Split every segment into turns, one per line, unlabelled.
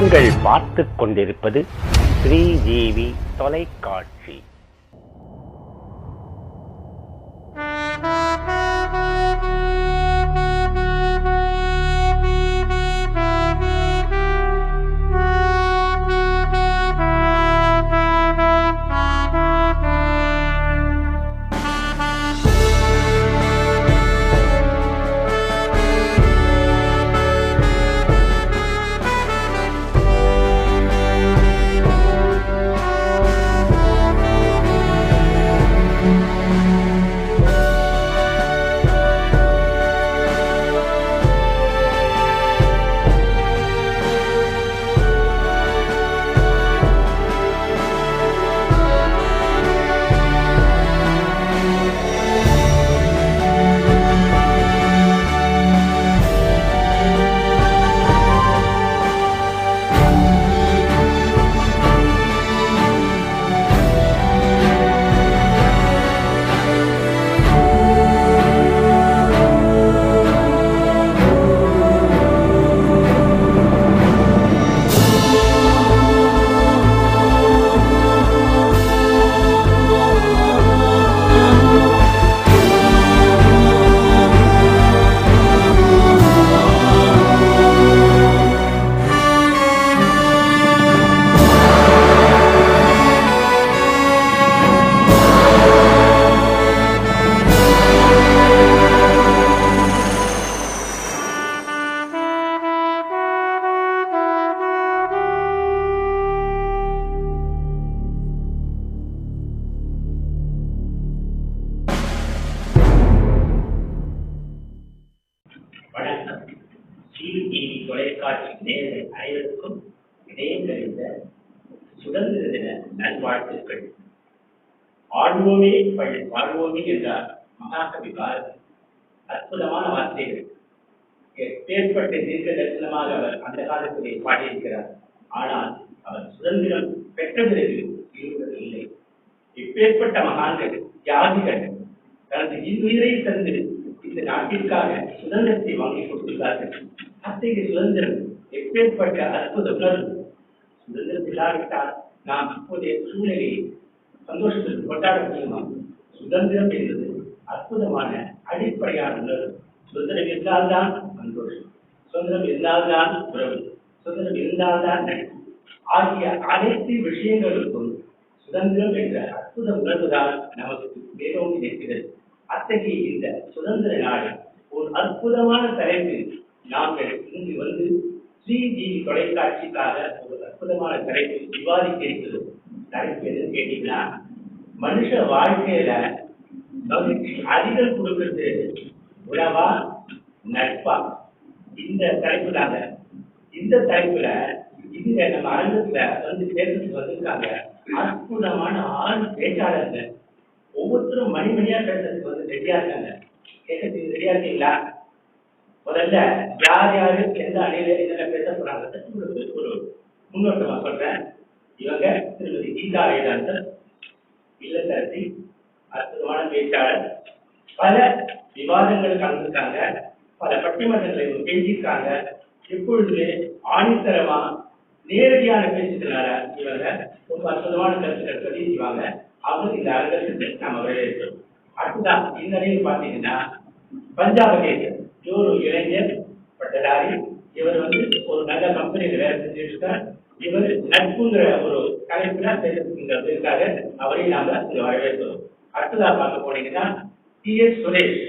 நீங்கள் பார்த்துக் கொண்டிருப்பது ஸ்ரீ ஜீவி தொலைக்காட்சி. JEEVI தொலைக்காட்சி நேயர்கள் அனைவருக்கும் இணையங்களிந்த சுதந்திர தின நல்வாழ்த்துக்கள். ஆழ்வோமே வாழ்வோமே என்றார் மகாகவி பாரதி. அற்புதமான வார்த்தைகள். ஏற்பட்ட தீர்க்க தரிசனமாக அவர் அந்த காலத்திலே பாடியிருக்கிறார். ஆனால் அவர் சுதந்திரம் பெற்ற பிறகு இல்லை. இப்பேற்பட்ட மகான்கள் தியாகிகள் தனது இன்னுயிரை தந்து இந்த நாட்டிற்காக சுதந்திரத்தை வாங்கி கொடுத்துள்ளார்கள். அத்தகைய சுதந்திரம் எப்பேற்பட்ட அற்புத உணர்வு. சுதந்திரம் இல்லாவிட்டால் நாம் இப்போதைய சூழ்நிலையை சந்தோஷத்திற்கு கொண்டாட முடியுமா? சுதந்திரம் என்பது அற்புதமான அடிப்படையான உணர்வு. சுதந்திரம் இருந்தால்தான் சந்தோஷம், சுதந்திரம் இருந்தால்தான் உறவு, சுதந்திரம் இருந்தால்தான் நட்பு ஆகிய அனைத்து விஷயங்களுக்கும் சுதந்திரம் என்ற அற்புத உணர்வுதான் நமக்கு மேலோங்கி நிற்கிறது. அத்தகைய இந்த சுதந்திர நாடு ஒரு அற்புதமான தலைப்பில் நாங்கள் இங்கு வந்து ஸ்ரீ ஜீவி தொலைக்காட்சிக்காக ஒரு அற்புதமான தலைப்பில் விவாதிக்க இருக்கிறோம். தலைப்பு எதுன்னு கேட்டீங்கன்னா, மனுஷ வாழ்க்கையில மகிழ்ச்சி அதிகம் கொடுக்கிறது உறவா நட்பா? இந்த தலைப்புலாங்க. இந்த தலைப்புல இதுல நம்ம அரங்கத்துல வந்து பேசுறதுக்கு வந்திருக்காங்க அற்புதமான 6 பேச்சாளர்கள். ஒவ்வொருத்தரும் மணிமணியா பேசுறதுக்கு வந்து ரெடியா இருக்காங்க. கேட்கறதுக்கு ரெடியா இருக்கீங்களா? முதல்ல யார் யாரு எந்த அணியில என்னென்ன பேச போறாங்க ஒரு முன்னோட்டமா சொல்றேன். இவங்க திருமதி கீதா வேதாந்தர், இல்லத்தரசி, அற்புதமான பேச்சாளர். பல விவாதங்கள் கலந்துருக்காங்க, பல பட்டிமன்றங்களை பேசியிருக்காங்க. எப்பொழுதுமே ஆணித்தரமா நேரடியான பேச்சுக்கிறார இவங்க ரொம்ப அற்புதமான கருத்துக்கள் சொல்லி செய்வாங்க. அவங்க இந்த அரங்கத்துக்கு நம்ம வரவேற்கிறோம். அடுத்ததான் இந்த நிலையில் பார்த்தீங்கன்னா, பஞ்சாப் தேசம் ஒரு இளைஞர் பட்டதாரி. இவர் வந்து ஒரு நல்ல கம்பெனியில வேலை செஞ்சுட்டு இருக்கார். இவர் நட்புங்கிற ஒரு தலைப்புல பேசுறதுக்காக அவரையும் நாம இங்க வரவேற்கிறோம். அடுத்ததா பார்க்க போனீங்கன்னா, TS சுரேஷ்,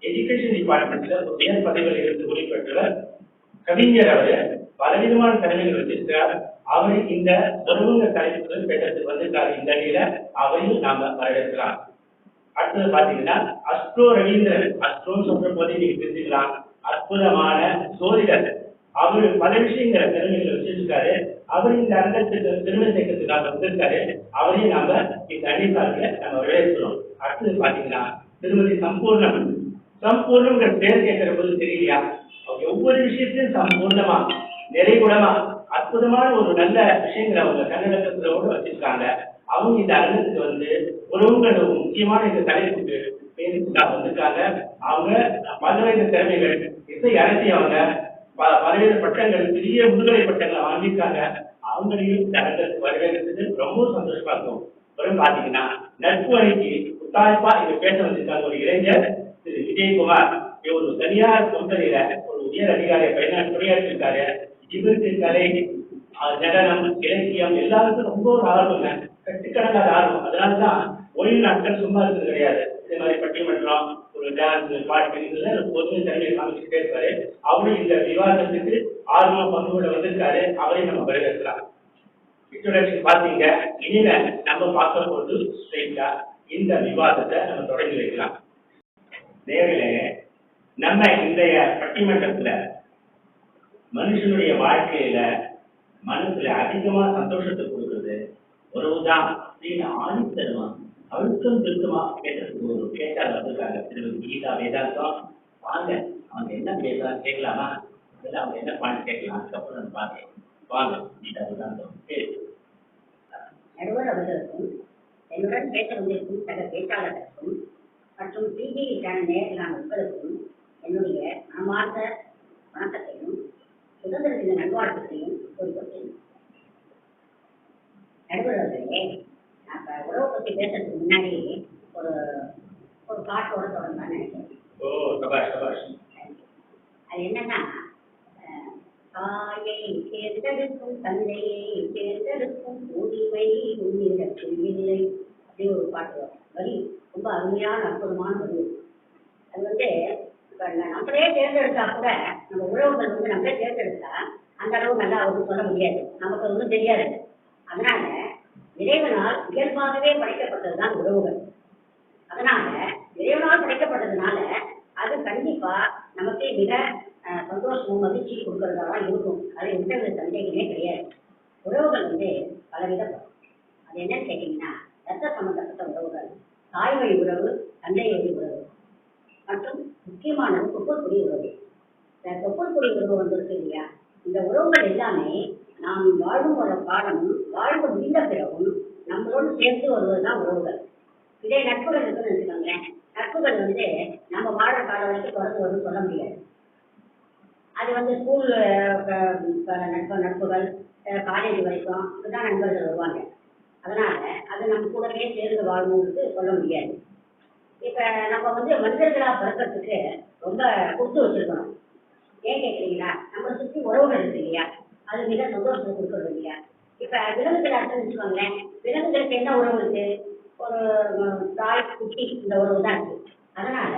எஜுகேஷன் டிபார்ட்மெண்ட்ல உயர் பதவியில் இருந்து குறிப்பிட்டுள்ளார். கவிஞர் அவர் பலவிதமான தலைமைகள் வச்சிருக்கிறார். அவரை இந்த உறவுங்க தலைப்புகள் பேசுறதுக்கு வந்திருக்காரு. இந்த நிலையில அவரையும் நாம வரவேற்கலாம். அடுத்தது பாத்தீங்கன்னா, அஸ்ட்ரோ ரவீந்திரன். அஸ்ட்ரோன்னு சொல்ற போதே நீங்க தெரிஞ்சுக்கலாம், அற்புதமான சோதிடர். அவரு பல விஷயங்களை திறமைகளை வச்சிருக்காரு. அவர் இந்த அரங்கத்துக்கு திருமண சேர்க்கறதுக்காக வந்திருக்காரு. அவரையும் நாம இந்த அணிசார்ல நம்ம வரவேற்கிறோம். அடுத்தது பாத்தீங்கன்னா, திருமதி சம்பூர்ணம். சம்பூர்ணம்ங்கிற பேர் கேட்கிற போது தெரியலையா? அவங்க ஒவ்வொரு விஷயத்தையும் சம்பூர்ணமா நிறைகுடமா அற்புதமான ஒரு நல்ல விஷயங்களை அவங்க கன்னடத்தோடு வச்சிருக்காங்க. அவங்க இந்த அரங்கத்துக்கு வந்து உறவுங்கள முக்கியமான இந்த தலைப்புக்கு பேருக்கு வந்திருக்காங்க. அவங்க பல்வேறு திறமைகள் இசை அரசி அவங்க பல்வேறு பட்டங்கள், பெரிய முதுகலை பட்டங்களை வாங்கியிருக்காங்க. அவங்களையும் தரங்களுக்கு வரவேற்கிறது ரொம்ப சந்தோஷமா இருக்கும். அப்புறம் பாத்தீங்கன்னா நட்பு அணிக்கு முத்தாய்ப்பா இங்க பேச வந்திருக்காங்க ஒரு இளைஞர் திரு விஜயகுமார். ஒரு தனியார் கம்பெனியில ஒரு உயர் அதிகாரியை பணியாற்றிருக்காரு. இவருக்கு கலை, நடனம், இலக்கியம் எல்லாருக்கும் ரொம்ப ஒரு ஆர்வங்க, கட்டுக்கடங்காத ஆர்வம். அதனாலதான் ஓய்வு நாட்கள் சும்மா இருக்கிறது கிடையாது. இதே மாதிரி பட்டிமன்றம், ஒரு டான்ஸ், பாட்டு, இதெல்லாம் எப்போதுமே தனியை காமிச்சுட்டே இருப்பாரு. அவரும் இந்த விவாதத்துக்கு ஆர்வமா பங்கு கொள்ள வந்திருக்காரு. அவரையும் நம்ம வரவேற்கலாம். இன்ட்ரோடக்ஷன் பாத்தீங்க. இனிமே நம்ம பார்க்க போது ஸ்ட்ரெயிட்டா இந்த விவாதத்தை நம்ம தொடங்கி வைக்கலாம். நேரிலே நம்ம இன்றைய பட்டிமன்றத்துல மனுஷனுடைய வாழ்க்கையில மனசுல அதிகமா சந்தோஷத்தை கொடுக்குறது உறவுதான் அப்படின்னு ஆணித்தருமா அழுத்தம் திருத்தமா கேட்டதுக்கு ஒரு கேட்டால் வந்திருக்காங்க. திருமதி கீதா வேதாந்தம். வாங்க, அவங்க என்ன பேசலாம் கேட்கலாமா? அதில் அவங்க என்ன பாட்டு கேட்கலாம், அதுக்கப்புறம் நான் பார்த்தேன். வாங்க கீதா வேதாந்தம். சரி.
நடுவர் அவர்களுக்கும் என்னுடன் பேச வந்திருக்கும் சக பேச்சாளர்களுக்கும் மற்றும் டிவி சேனல் நேரலான உங்களுக்கும் என்னுடைய மனமார்ந்த வணக்கத்தையும் சுதந்திர தின நல்வாழ்த்துக்களையும் கூறிக்கொண்டேன். நடுவர் அவர்களே, நான் உறவு பற்றி பேசுறதுக்கு முன்னாடி ஒரு ஒரு பாட்டோட தொடர்ந்து நினைக்கிறேன். அது என்னன்னா, தாயை தேர்ந்தெடுக்கும் தந்தையை தேர்ந்தெடுக்கும் உரிமை உன்னிடத்தில் இல்லை அப்படி ஒரு பாட்டு வரி. ரொம்ப அருமையான அற்புதமான வரி. அது வந்து இப்ப நம்மளே தேர்ந்தெடுத்தா கூட நம்ம உறவுகள் வந்து நம்மளே தேர்ந்தெடுத்தா அந்த அளவு நல்லா அவருக்கு சொல்ல முடியாது, நமக்கு ஒன்றும் தெரியாது. அதனால இறைவனால் இயல்பாகவே படைக்கப்பட்டதுதான் உறவுகள். அதனால இறைவனால் படைக்கப்பட்டதுனால அது கண்டிப்பா நமக்கு மிக சந்தோஷமும் மகிழ்ச்சி கொடுக்கறதாதான் இருக்கும். அது எந்த சந்தேகமே கிடையாது. உறவுகள் வந்து பலவிதப்படும். அது என்னன்னு கேட்டீங்கன்னா, ரத்த சம்பந்தப்பட்ட உறவுகள், தாய்வழி உறவு, தந்தை வழி உறவு, மற்றும் முக்கியமானது தொப்புள்குடி உறவு. இந்த தொப்புள்குடி உறவு வந்து இருக்கு இல்லையா, இந்த உறவுகள் எல்லாமே நாம் வாழும் ஒரு காலமும் வாழ்வு முடிந்த பிறகும் நம்மளோடு சேர்ந்து வருவதுதான் உறவுகள். இதே நட்புகள் இருக்குன்னு வச்சுக்கோங்களேன். நட்புகள் வந்து நம்ம வாழ காலம் வரைக்கும் தொடர்ந்து வரும்னு சொல்ல முடியாது. அது வந்து ஸ்கூல் நட்புகள், காலேஜ் வரைக்கும் இதுதான் நண்பர்கள் வருவாங்க. அதனால அது நம்ம கூடவே சேர்ந்து வாழணும்னு சொல்ல முடியாது. இப்ப நம்ம வந்து மனிதர்களா பிறக்கிறதுக்கு ரொம்ப கொடுத்து வச்சிருக்கணும். ஏன் கேட்குறீங்களா? நம்மளை சுற்றி உறவுகள் இருக்கு இல்லையா, அது மிக சந்தோஷத்தை கொடுக்கறது இல்லையா. இப்ப விலங்குகள் அர்த்தம் வச்சுக்கோங்களேன். விலங்குகளுக்கு என்ன உறவு இருக்கு? ஒரு தாய் குட்டி, இந்த உறவு தான் இருக்கு. அதனால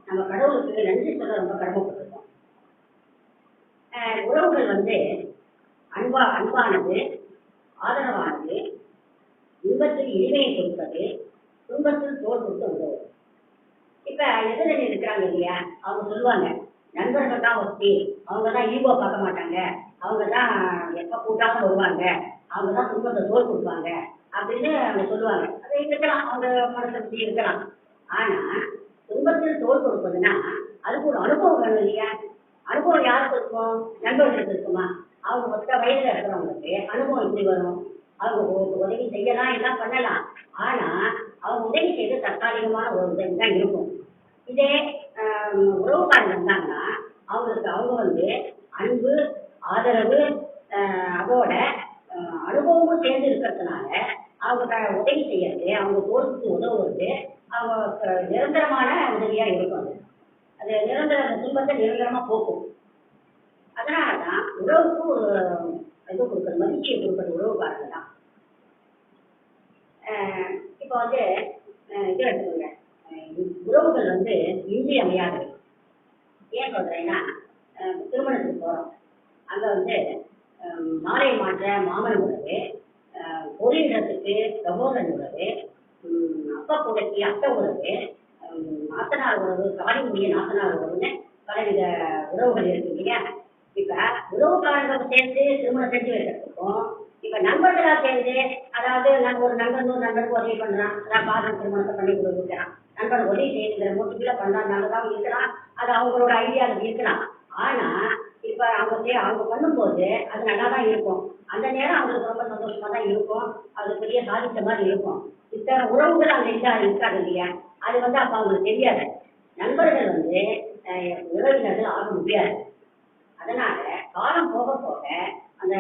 நம்ம கடவுளுக்கு நன்றி சொல்ல ரொம்ப கடமைப்பட்டிருக்கோம். உறவுகள் வந்து அன்பானது, ஆதரவானது, இன்பத்தில் இனிமையை கொடுப்பது, துன்பத்தில் தோல் கொடுத்து உதவும். இப்ப எதிரில் இருக்கிறாங்க இல்லையா, அவங்க சொல்லுவாங்க நண்பர்கள் தான் ஒத்தி, அவங்க தான் ஈகோ பார்க்க மாட்டாங்க, அவங்க தான் எப்ப கூட்டாலும் வருவாங்க, அவங்க தான் துன்பத்தை தோல் கொடுப்பாங்க அப்படின்னு அவங்க சொல்லுவாங்க. அது இருக்கலாம், அவங்க மனசை பற்றி இருக்கலாம். ஆனா துன்பத்தில் தோல் கொடுப்பதுன்னா அதுக்கு ஒரு அனுபவம் வேணும் இல்லையா. அனுபவம் யாருக்கு இருக்கும்? நண்பர்களுக்கு இருக்குமா? அவங்க மொத்த வயதுல இருக்கிறவங்களுக்கு அனுபவம் எப்படி வரும்? அவங்க உதவி செய்யலாம், எல்லாம் பண்ணலாம். ஆனா அவங்க உதவி செய்து தற்காலிகமான ஒரு உதவி தான் இருக்கும். இதே உறவுக்காரங்க இருந்தாங்கன்னா அவங்க வந்து அன்பு, ஆதரவு, அதோட அனுபவமும் சேர்ந்து இருக்கிறதுனால அவங்க உதவி செய்யறது, அவங்க தோல்விக்கு உதவுறது அவங்க நிரந்தரமான உதவியா இருக்கும். அது நிரந்தர துன்பத்தை நிரந்தரமா போக்கும். அதனாலதான் உறவுக்கு ஒரு இது கொடுக்குறது, மகிழ்ச்சியை கொடுக்குறது உறவுக்காரங்க தான். இப்ப வந்து இது எடுத்துக்கோங்க, உறவுகள் வந்து இன்றியமையாதவை. ஏன் சொல்றேன்னா, திருமணத்துக்கு போறோம், அங்க வந்து மாலை மாற்ற மாமன் உறவு, பொருளிடத்துக்கு சகோதரன் உறவு, அப்பா கூடைக்கு அத்தை உறவு, நாத்தனார் உறவு, காலி முடிய நாத்தனார் உறவுன்னு பலவித உறவுகள் இருக்கு இல்லையா. இப்ப உறவுக்காரங்க சேர்ந்து திருமணம் செஞ்சு வைக்கிறதுக்கும், இப்ப நண்பர்களா சேர்ந்து, அதாவது ஒரு நண்பருக்கு உதவி பண்றான், அதான் காதல் திருமணத்தை பண்ணி கொடுக்குறான், நண்பர் உதவி செய்யுங்கிற மோட்டிவ்ல பண்றாங்க இருக்கலாம், அது அவங்களோட ஐடியாவில் இருக்கலாம். ஆனா இப்ப அவங்க பண்ணும்போது அது நல்லா தான் இருக்கும். அந்த நேரம் அவங்களுக்கு ரொம்ப சந்தோஷமா தான் இருக்கும், அது பெரிய சாதித்த மாதிரி இருக்கும். இத்தனை உறவுகள் அங்க இருக்காது இல்லையா, அது வந்து அப்ப அவங்களுக்கு தெரியாது. நண்பர்கள் வந்து உறவினர்கள் ஆக முடியாது. அதனால காலம் போக போக அந்த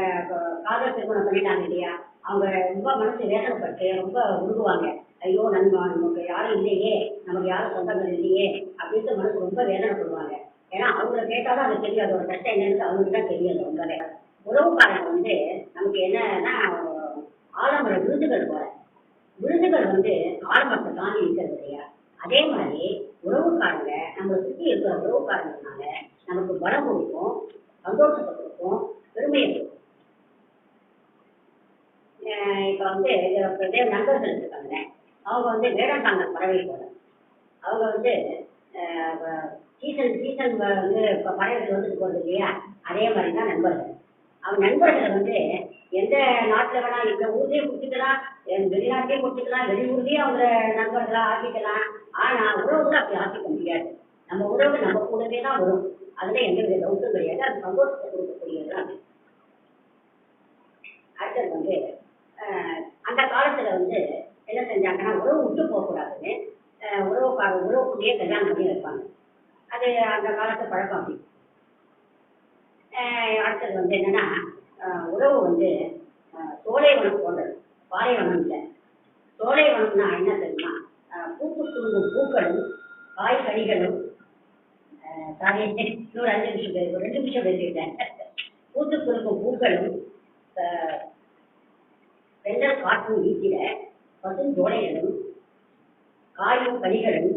காதல் திருமணம் பண்ணிட்டாங்க இல்லையா, அவங்க ரொம்ப மனசு வேதனைப்பட்டு ரொம்ப உருகுவாங்க. ஐயோ நமக்கு யாரும் இல்லையே, நமக்கு யாரும் சொந்தங்கள் இல்லையே அப்படின்ட்டு மனசு ரொம்ப வேதனைப்படுவாங்க. ஏன்னா அவங்கள கேட்டாலும் அது தெரியும், அதோட கஷ்டம் என்னன்னு அவங்களுக்கு தான் தெரியும். ரொம்ப உறவுக்காரங்க நமக்கு என்னன்னா ஆலமர விருதுகள் போல, விருதுகள் ஆலமரத்தை தாண்டி இருக்கிறது இல்லையா, அதே மாதிரி உறவுக்காரங்க நம்மளை சுற்றி இருக்கிற உறவுக்காரங்கனால நமக்கு பலம் கொடுக்கும், சந்தோஷத்தை கொடுக்கும், பெருமையை கொடுக்கும். இப்போ நண்பர்கள் இருக்காங்க, அவங்க வேடந்தாங்கல் பறவை போல, அவங்க சீசன் இப்போ பறவைகள் போகிறது இல்லையா, அதே மாதிரி தான் நண்பர்கள். அவங்க நண்பர்களை எந்த நாட்டில் வேணா, இந்த ஊர்லேயே முடிச்சுக்கலாம், வெளிநாட்டிலே முடிச்சுக்கலாம், வெளியூர்லேயே அவங்க நண்பர்களா ஆக்கிக்கலாம். ஆனால் உறவுகளை அப்படி ஆக்கிக்க முடியாது. நம்ம உறவு நம்ம கூடவே தான் வரும், அதுல எந்த வித டவுட்டும் கிடையாது. அது சந்தோஷத்தை கொடுக்கக்கூடியது தான். அடுத்தது அந்த காலத்துல என்ன செஞ்சாங்கன்னா, உறவு விட்டு போகக்கூடாதுன்னு உறவுக்குள்ளேயே கல்யாணம் பண்ணி வைப்பாங்க. அது அந்த காலத்து பழக்கம் அப்படி. அடுத்தது என்னன்னா, உறவு சோலைவனம் போன்றது, பாலைவனம் இல்லை. சோலைவனம்னா என்ன தெரியுமா, பூத்து குலுங்கும் பூக்களும் காய்கனிகளும், இன்னொரு 5 நிமிஷம் ஒரு 2 நிமிஷம் பேசிட்டேன். பூத்து குலுங்கும் பூக்களும் வெள்ளல் காற்றும் வீசிட பசுஞ்சோலைகளும் காயும் கனிகளும்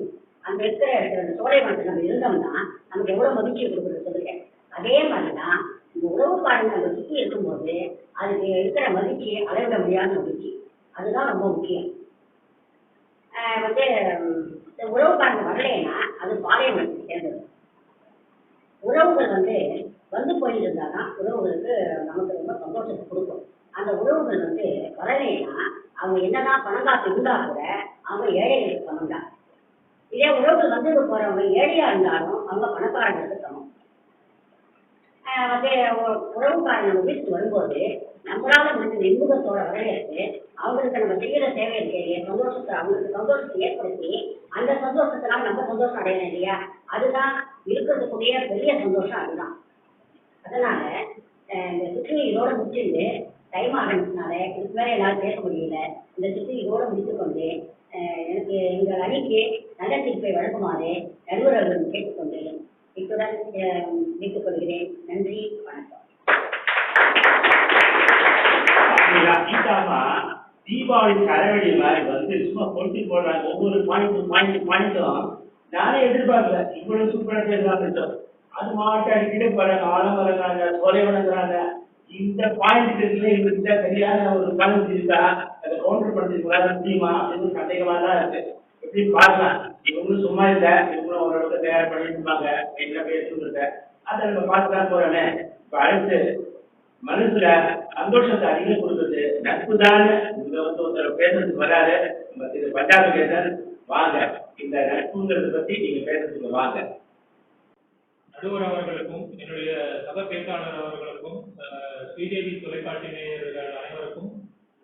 அங்க இருக்கிற இடத்துல சோலைவனத்தில் நம்ம இருந்தோம்னா நமக்கு எவ்வளவு மகிழ்ச்சி கொடுக்குறது சொல்லுங்க. அதே மாதிரிதான் இந்த உறவுக்காரங்க நம்ம சுற்றி இருக்கும்போது அதுக்கு இருக்கிற மகிழ்ச்சி அளவிட முடியாத மகிழ்ச்சி, அதுதான் ரொம்ப முக்கியம். இந்த உறவுக்காரங்க வரலைன்னா அது பாலைவனத்துக்கு சேர்ந்தது. உறவுகள் வந்து போயிட்டு இருந்தாதான் உறவுகளுக்கு நமக்கு ரொம்ப சந்தோஷத்தை கொடுக்கும். அந்த உறவுகள் வரலைன்னா அவங்க என்னதான் பணங்காசு இருந்தா கூட அவங்க ஏழைகளுக்கு சமம் தான். இதே உறவுகள் போறவங்க ஏழையா இருந்தாலும் அவங்க பணக்காரங்களுக்கு சமம். உறவுக்காரங்க நம்ம வீட்டுக்கு வரும்போது நம்மளால இன்புகத்தோட வரவேற்று அவங்களுக்கு நம்ம செய்யற சேவை இருக்கையே சந்தோஷத்தை, அவங்களுக்கு சந்தோஷத்தை ஏற்படுத்தி அந்த சந்தோஷத்தினால நம்ம சந்தோஷம் அடையணும் இல்லையா, அதுதான் இருக்கிறதுக்குரிய பெரிய சந்தோஷம். அதுதான். அதனால இந்த சுற்றி இதோட முடிச்சுட்டு டைம் ஆரம்பிச்சனால இதுக்கு மேலே என்னால் பேச முடியல. இந்த சுற்றி இதோட முடித்துக்கொண்டு எனக்கு எங்கள் அணிக்கு நல்ல தீர்ப்பை வழங்குமாறு நடுவர்கள் கேட்டுக்கொண்டு இத்துடன் முடித்துக் கொள்கிறேன். நன்றி, வணக்கம்.
தீபாவளி கரவெடி மாதிரி சும்மா பொருத்தி போடுறாங்க. ஒவ்வொரு பாயிண்ட்டும் நானே எதிர்பார்க்கல இவ்வளவு சூப்பரா பேசலாம். அது மாவட்ட அடிக்கிட்டு போறாங்க, ஆலமரங்கிறாங்க, சோலை வணங்குறாங்க. இந்த பாயிண்ட் இவங்க சரியான ஒரு கலந்து இருக்கா, அதை கவுண்டர் பண்றதுக்கு முடியுமா அப்படின்னு சந்தேகமா தான் இருக்கு. எப்படி பார்க்கலாம், இவங்களும் சும்மா இல்லை, இவங்களும் ஓரளவுக்கு தயார் பண்ணிட்டு இருப்பாங்க, என்ன பேசுங்க அதை நம்ம பார்த்துதான் போறோமே. இப்ப அடுத்து மனசுல சந்தோஷத்தை அதிகம் கொடுக்குறது நட்பு தான். இங்க ஒருத்தர் பேசுறதுக்கு வராது, நம்ம திரு பஞ்சாபகேசன் வாங்க, இந்த நட்புங்கிறத பத்தி நீங்க பேசுறதுக்கு வாங்க.
நடுவர் அவர்களுக்கும் என்னுடைய சக பேச்சாளர் அவர்களுக்கும் ஸ்ரீதேவி தொலைக்காட்சி நேயர்கள் அனைவருக்கும்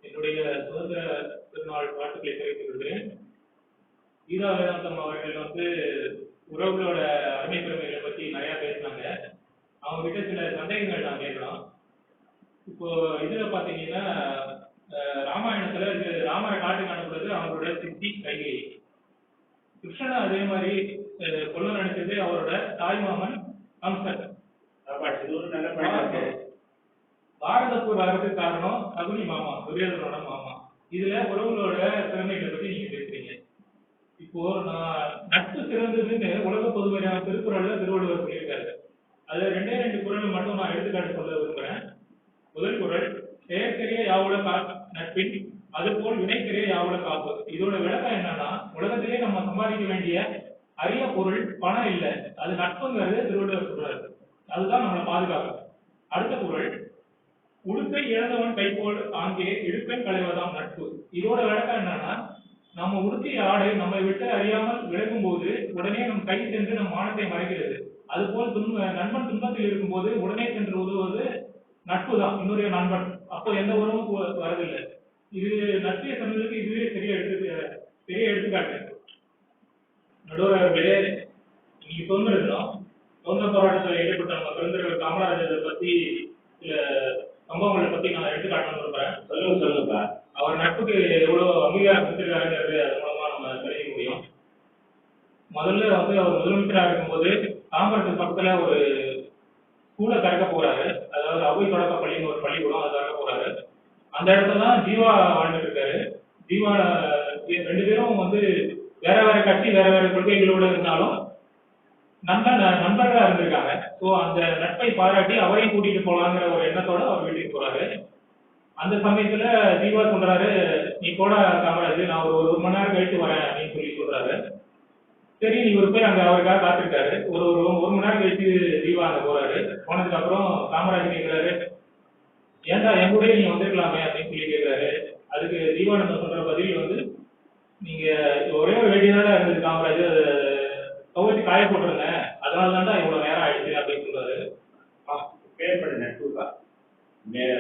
என்னுடைய சுதந்திர திருநாள் வாழ்த்துக்களை தெரிவித்துக் கொள்கிறேன். கீதா வேதாந்தம் அவர்கள் உறவுகளோட அருமை பெருமைகளை பற்றி நிறைய பேசினாங்க. அவங்க கிட்ட சில சந்தேகங்கள் நான் கேட்கலாம். இப்போ இதுல பாத்தீங்கன்னா ராமாயணத்துல ராமரை காட்டுக்கு அனுப்புறது அவங்களோட சித்தி கைகை. கிருஷ்ணன் அதே மாதிரி கொல்ல நினைச்சது அவரோட தாய்மாமன் கம்சன். பாரதப்பூர் வரதுக்கு காரணம் அகுனி மாமா, துரியோதனோட மாமா. இதுல உறவுகளோட திறமைகளை பத்தி நீங்க பேசுறீங்க. இப்போ நான் நட்பு சிறந்ததுன்னு உலக பொதுமையான திருக்குறள்ல திருவள்ளுவர் சொல்லியிருக்காரு. அதுல 2 குறள் மட்டும் நான் எடுத்துக்காட்டு சொல்ல விரும்புறேன். முதல் குறள், செயற்கரிய யாவுல நட்பின் அதுபோல் வினைக்கரிய யாவுல காப்பு. இதோட விளக்கம் என்னன்னா, உலகத்திலேயே நம்ம சம்பாதிக்க வேண்டிய அரிய பொருள் பணம் இல்லை, அது நட்புங்கிறது திருவள்ளுவர் சொல்றாரு. அதுதான் நம்மளை பாதுகாக்கும். அடுத்த குறள், உடுக்கை இழந்தவன் கைப்போல் ஆங்கே இடுப்பெண் களைவதாம் நட்பு. இதோட விளக்கம் என்னன்னா, நம்ம உடுத்திய ஆடை நம்மை விட்டு அறியாமல் விலகும் போது உடனே நம் கை சென்று நம் மானத்தை மறைக்கிறது. அதுபோல் நண்பன் துன்பத்தில் இருக்கும்போது உடனே சென்று உதவுவது நட்பு தான், இன்னொரு நண்பன். அப்போ எந்த உறவும் வரதில்லை. இது நட்பிய சொன்னதுக்கு இதுவே பெரிய எடுத்துக்காட்டு. நடுவர்களே, இன்னைக்கு சுதந்திர தினம். சுதந்திர போராட்டத்தில் ஈடுபட்ட நம்ம பெருந்தலைவர் காமராஜரை பத்தி சில சம்பவங்களை பத்தி நான் எடுத்துக்காட்டணும்னு விரும்புறேன்.
சொல்லுங்கப்பா.
அவர் நட்புக்கு எவ்வளவு அங்கீகாரம் கொடுத்திருக்காருங்கிறது அது மூலமா நம்ம தெரிவிக்க முடியும். முதல்ல வந்து அவர் முதலமைச்சராக இருக்கும்போது தாம்பரத்துக்கு பக்கத்துல ஒரு ஸ்கூலை திறக்க போறாரு. அதாவது அவை தொடக்க பள்ளின்னு ஒரு பள்ளிக்கூடம், அதை திறக்க போறாரு. அந்த இடத்துல தான் ஜீவா வாழ்ந்துட்டு இருக்காரு. ஜீவா 2 பேரும் வந்து வேற வேற கட்சி வேற வேற கொள்கைகளோடு இருந்தாலும் நண்பர்களா இருந்திருக்காங்க. ஸோ அந்த நட்பை பாராட்டி அவரையும் கூட்டிட்டு போலாங்கிற ஒரு எண்ணத்தோட அவர் வீட்டுக்கு போறாரு. அந்த சமயத்துல ஜீவா சொல்றாரு, நீ போட காமராஜ், நான் ஒரு மணி நேரம் கழிச்சு வரேன் அப்படின்னு சொல்றாரு. சரி, இவர் போய் அங்க அவருக்காக காத்திருக்காரு. ஒரு மணி நேரம் கழிச்சு ஜீவா அங்க போறாரு. போனதுக்கு அப்புறம் காமராஜ் கேட்கிறாரு, ஏன்டா என் கூட நீங்க வந்திருக்கலாமே அப்படின்னு சொல்லி கேட்கிறாரு. அதுக்கு ஜீவானந்தம் சொல்ற பதில் வந்து, நீங்க ஒரே ஒரு வேண்டியதான் இருந்தது காமராஜ், துவைச்சு காய போட்டுருங்க, அதனால தான்டா இவ்வளவு நேரம் ஆயிடுச்சு அப்படின்னு சொல்றாரு.
பேர்பட்ட நட்புப்பா.